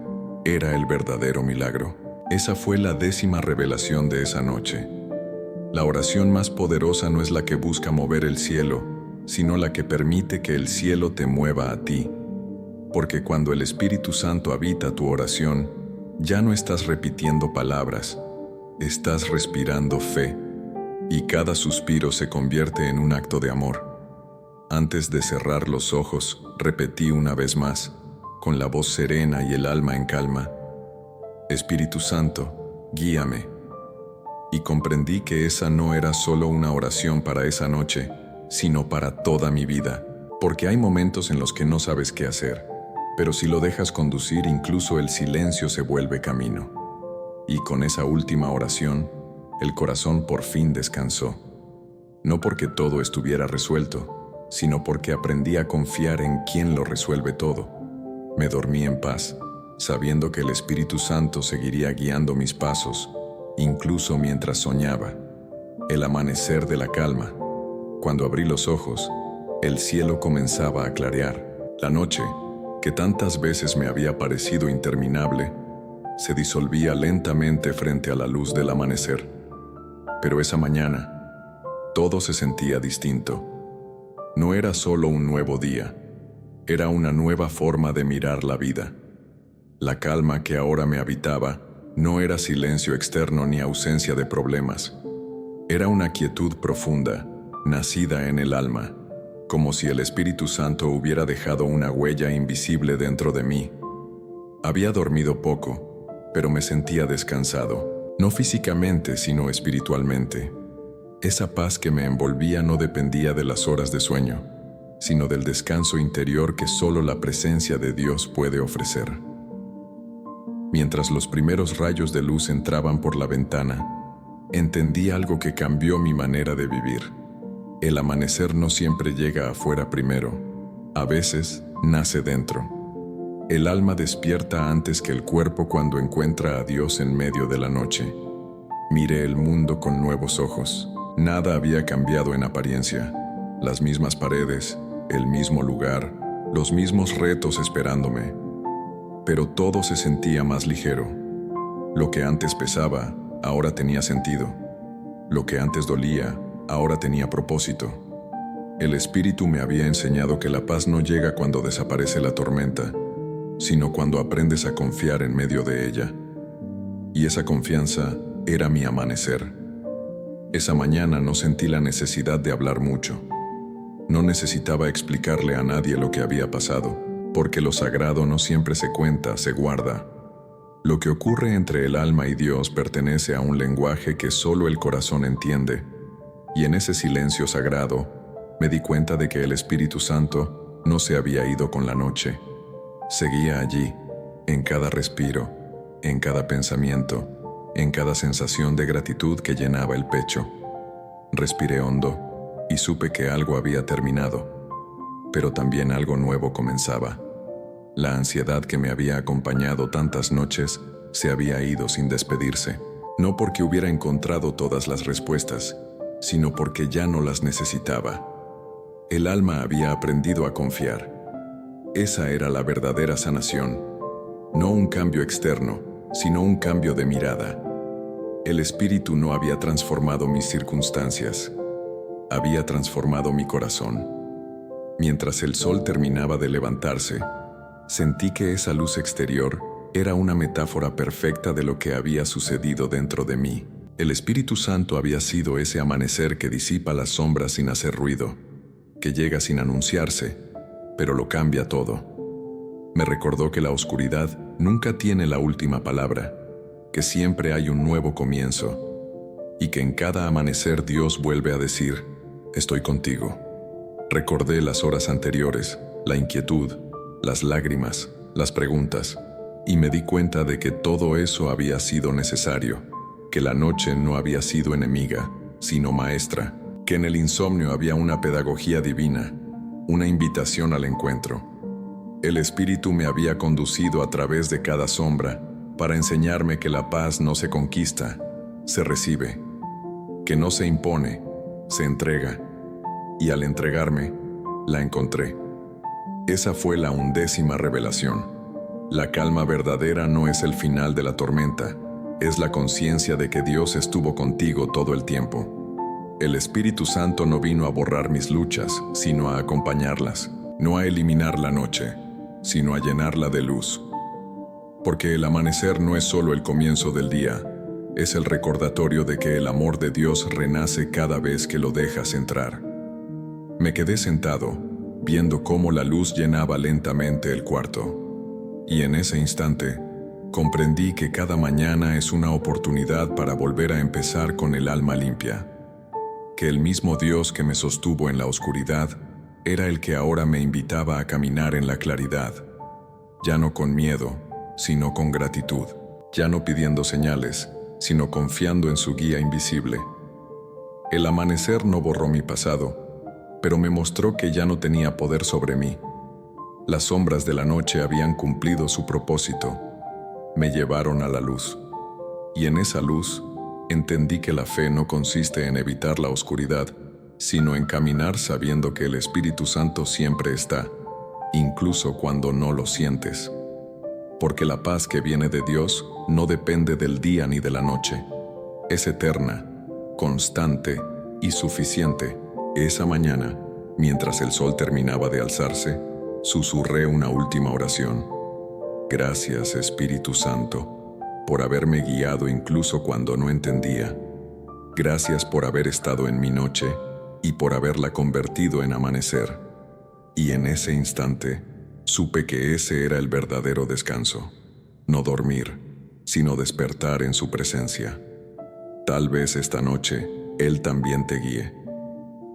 era el verdadero milagro. Esa fue la 10ª revelación de esa noche. La oración más poderosa no es la que busca mover el cielo, sino la que permite que el cielo te mueva a ti. Porque cuando el Espíritu Santo habita tu oración, ya no estás repitiendo palabras, estás respirando fe, y cada suspiro se convierte en un acto de amor. Antes de cerrar los ojos, repetí una vez más, con la voz serena y el alma en calma: Espíritu Santo, guíame. Y comprendí que esa no era solo una oración para esa noche, sino para toda mi vida, porque hay momentos en los que no sabes qué hacer, pero si lo dejas conducir, incluso el silencio se vuelve camino. Y con esa última oración, el corazón por fin descansó. No porque todo estuviera resuelto, sino porque aprendí a confiar en quien lo resuelve todo. Me dormí en paz, sabiendo que el Espíritu Santo seguiría guiando mis pasos, incluso mientras soñaba. El amanecer de la calma. Cuando abrí los ojos, el cielo comenzaba a clarear. La noche, que tantas veces me había parecido interminable, se disolvía lentamente frente a la luz del amanecer. Pero esa mañana, todo se sentía distinto. No era solo un nuevo día, era una nueva forma de mirar la vida. La calma que ahora me habitaba no era silencio externo ni ausencia de problemas. Era una quietud profunda, nacida en el alma, como si el Espíritu Santo hubiera dejado una huella invisible dentro de mí. Había dormido poco, pero me sentía descansado, no físicamente, sino espiritualmente. Esa paz que me envolvía no dependía de las horas de sueño, sino del descanso interior que solo la presencia de Dios puede ofrecer. Mientras los primeros rayos de luz entraban por la ventana, entendí algo que cambió mi manera de vivir. El amanecer no siempre llega afuera primero, a veces nace dentro. El alma despierta antes que el cuerpo cuando encuentra a Dios en medio de la noche. Miré el mundo con nuevos ojos. Nada había cambiado en apariencia. Las mismas paredes, el mismo lugar, los mismos retos esperándome. Pero todo se sentía más ligero. Lo que antes pesaba, ahora tenía sentido. Lo que antes dolía, ahora tenía propósito. El Espíritu me había enseñado que la paz no llega cuando desaparece la tormenta, sino cuando aprendes a confiar en medio de ella. Y esa confianza era mi amanecer. Esa mañana no sentí la necesidad de hablar mucho. No necesitaba explicarle a nadie lo que había pasado, porque lo sagrado no siempre se cuenta, se guarda. Lo que ocurre entre el alma y Dios pertenece a un lenguaje que solo el corazón entiende, y en ese silencio sagrado me di cuenta de que el Espíritu Santo no se había ido con la noche. Seguía allí, en cada respiro, en cada pensamiento, en cada sensación de gratitud que llenaba el pecho. Respiré hondo y supe que algo había terminado, pero también algo nuevo comenzaba. La ansiedad que me había acompañado tantas noches se había ido sin despedirse, no porque hubiera encontrado todas las respuestas, sino porque ya no las necesitaba. El alma había aprendido a confiar. Esa era la verdadera sanación, no un cambio externo, sino un cambio de mirada. El espíritu no había transformado mis circunstancias, había transformado mi corazón. Mientras el sol terminaba de levantarse, sentí que esa luz exterior era una metáfora perfecta de lo que había sucedido dentro de mí. El Espíritu Santo había sido ese amanecer que disipa las sombras sin hacer ruido, que llega sin anunciarse, pero lo cambia todo. Me recordó que la oscuridad nunca tiene la última palabra, que siempre hay un nuevo comienzo, y que en cada amanecer Dios vuelve a decir, estoy contigo. Recordé las horas anteriores, la inquietud, las lágrimas, las preguntas, y me di cuenta de que todo eso había sido necesario, que la noche no había sido enemiga, sino maestra, que en el insomnio había una pedagogía divina, una invitación al encuentro. El Espíritu me había conducido a través de cada sombra para enseñarme que la paz no se conquista, se recibe, que no se impone, se entrega, y al entregarme, la encontré. Esa fue la 11ª revelación. La calma verdadera no es el final de la tormenta, es la conciencia de que Dios estuvo contigo todo el tiempo. El Espíritu Santo no vino a borrar mis luchas, sino a acompañarlas, no a eliminar la noche, sino a llenarla de luz. Porque el amanecer no es solo el comienzo del día, es el recordatorio de que el amor de Dios renace cada vez que lo dejas entrar. Me quedé sentado, viendo cómo la luz llenaba lentamente el cuarto. Y en ese instante, comprendí que cada mañana es una oportunidad para volver a empezar con el alma limpia. Que el mismo Dios que me sostuvo en la oscuridad era el que ahora me invitaba a caminar en la claridad. Ya no con miedo, sino con gratitud. Ya no pidiendo señales, sino confiando en su guía invisible. El amanecer no borró mi pasado, pero me mostró que ya no tenía poder sobre mí. Las sombras de la noche habían cumplido su propósito. Me llevaron a la luz. Y en esa luz, entendí que la fe no consiste en evitar la oscuridad, sino en caminar sabiendo que el Espíritu Santo siempre está, incluso cuando no lo sientes. Porque la paz que viene de Dios no depende del día ni de la noche. Es eterna, constante y suficiente. Esa mañana, mientras el sol terminaba de alzarse, susurré una última oración. Gracias, Espíritu Santo, por haberme guiado incluso cuando no entendía. Gracias por haber estado en mi noche y por haberla convertido en amanecer. Y en ese instante, supe que ese era el verdadero descanso. No dormir, sino despertar en su presencia. Tal vez esta noche, Él también te guíe.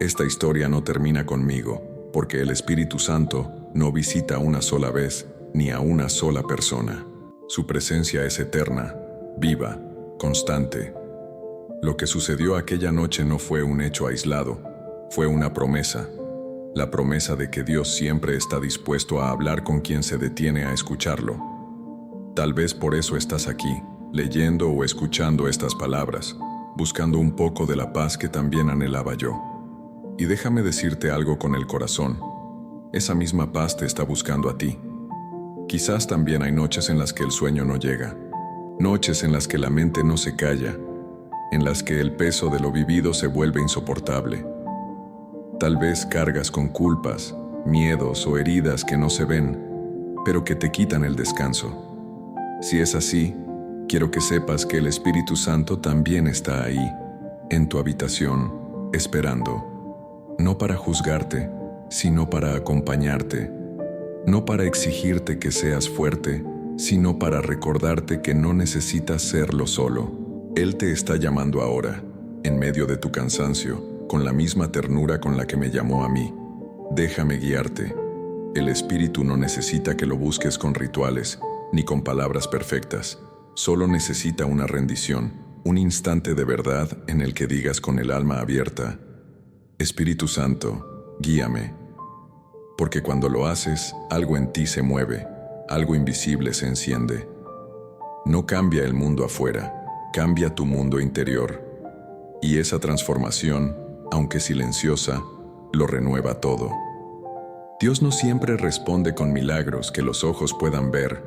Esta historia no termina conmigo, porque el Espíritu Santo no visita una sola vez ni a una sola persona. Su presencia es eterna, viva, constante. Lo que sucedió aquella noche no fue un hecho aislado, fue una promesa. La promesa de que Dios siempre está dispuesto a hablar con quien se detiene a escucharlo. Tal vez por eso estás aquí, leyendo o escuchando estas palabras, buscando un poco de la paz que también anhelaba yo. Y déjame decirte algo con el corazón. Esa misma paz te está buscando a ti. Quizás también hay noches en las que el sueño no llega, noches en las que la mente no se calla, en las que el peso de lo vivido se vuelve insoportable. Tal vez cargas con culpas, miedos o heridas que no se ven, pero que te quitan el descanso. Si es así, quiero que sepas que el Espíritu Santo también está ahí, en tu habitación, esperando, no para juzgarte, sino para acompañarte, no para exigirte que seas fuerte, sino para recordarte que no necesitas serlo solo. Él te está llamando ahora, en medio de tu cansancio, con la misma ternura con la que me llamó a mí. Déjame guiarte. El Espíritu no necesita que lo busques con rituales, ni con palabras perfectas. Solo necesita una rendición, un instante de verdad en el que digas con el alma abierta: Espíritu Santo, guíame. Porque cuando lo haces, algo en ti se mueve, algo invisible se enciende. No cambia el mundo afuera, cambia tu mundo interior. Y esa transformación, aunque silenciosa, lo renueva todo. Dios no siempre responde con milagros que los ojos puedan ver.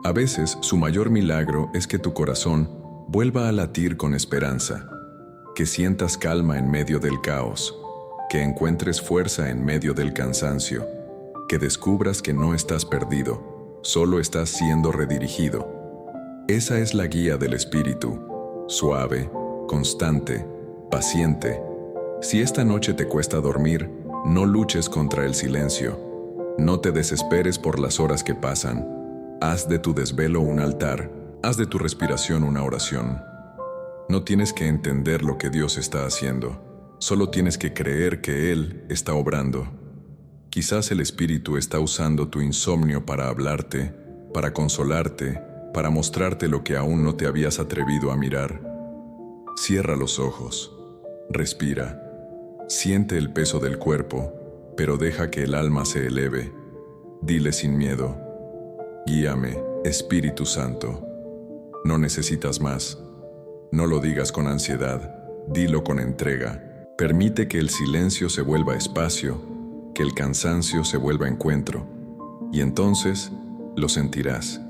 A veces, su mayor milagro es que tu corazón vuelva a latir con esperanza, que sientas calma en medio del caos, que encuentres fuerza en medio del cansancio, que descubras que no estás perdido, solo estás siendo redirigido. Esa es la guía del Espíritu, suave, constante, paciente. Si esta noche te cuesta dormir, no luches contra el silencio. No te desesperes por las horas que pasan. Haz de tu desvelo un altar, haz de tu respiración una oración. No tienes que entender lo que Dios está haciendo, solo tienes que creer que Él está obrando. Quizás el Espíritu está usando tu insomnio para hablarte, para consolarte, para mostrarte lo que aún no te habías atrevido a mirar. Cierra los ojos, respira, siente el peso del cuerpo, pero deja que el alma se eleve. Dile sin miedo: guíame, Espíritu Santo. No necesitas más. No lo digas con ansiedad, dilo con entrega. Permite que el silencio se vuelva espacio, que el cansancio se vuelva encuentro, y entonces lo sentirás.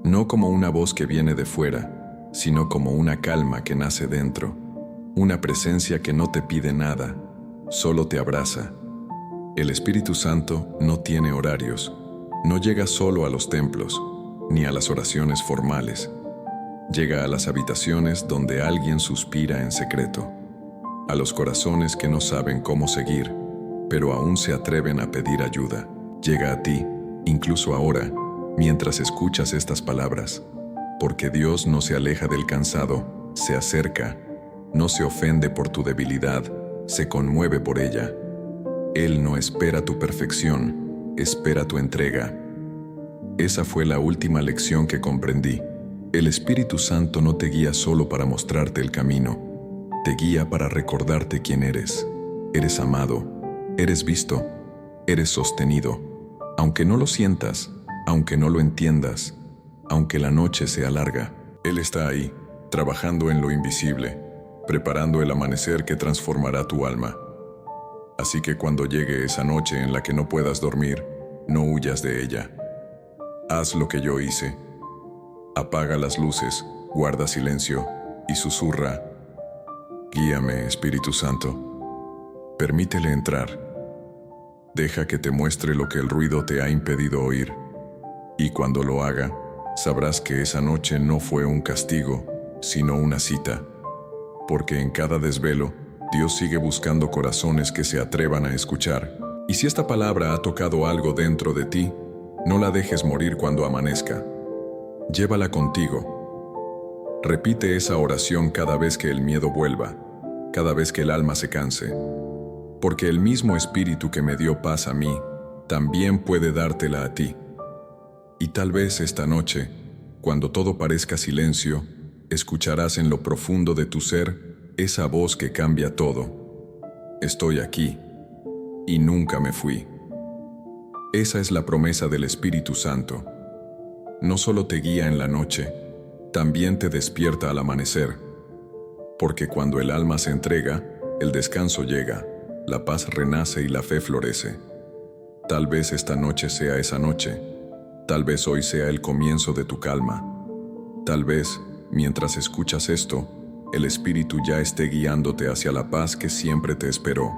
No como una voz que viene de fuera, sino como una calma que nace dentro, una presencia que no te pide nada, solo te abraza. El Espíritu Santo no tiene horarios, no llega solo a los templos, ni a las oraciones formales. Llega a las habitaciones donde alguien suspira en secreto, a los corazones que no saben cómo seguir, pero aún se atreven a pedir ayuda. Llega a ti, incluso ahora, mientras escuchas estas palabras, porque Dios no se aleja del cansado, se acerca, no se ofende por tu debilidad, se conmueve por ella. Él no espera tu perfección, espera tu entrega. Esa fue la última lección que comprendí. El Espíritu Santo no te guía solo para mostrarte el camino, te guía para recordarte quién eres. Eres amado, eres visto, eres sostenido. Aunque no lo sientas, aunque no lo entiendas, aunque la noche sea larga, Él está ahí, trabajando en lo invisible, preparando el amanecer que transformará tu alma. Así que cuando llegue esa noche en la que no puedas dormir, no huyas de ella. Haz lo que yo hice. Apaga las luces, guarda silencio y susurra: guíame, Espíritu Santo. Permítele entrar. Deja que te muestre lo que el ruido te ha impedido oír. Y cuando lo haga, sabrás que esa noche no fue un castigo, sino una cita. Porque en cada desvelo, Dios sigue buscando corazones que se atrevan a escuchar. Y si esta palabra ha tocado algo dentro de ti, no la dejes morir cuando amanezca. Llévala contigo. Repite esa oración cada vez que el miedo vuelva, cada vez que el alma se canse. Porque el mismo Espíritu que me dio paz a mí, también puede dártela a ti. Y tal vez esta noche, cuando todo parezca silencio, escucharás en lo profundo de tu ser esa voz que cambia todo. Estoy aquí, y nunca me fui. Esa es la promesa del Espíritu Santo. No solo te guía en la noche, también te despierta al amanecer. Porque cuando el alma se entrega, el descanso llega, la paz renace y la fe florece. Tal vez esta noche sea esa noche. Tal vez hoy sea el comienzo de tu calma. Tal vez, mientras escuchas esto, el Espíritu ya esté guiándote hacia la paz que siempre te esperó.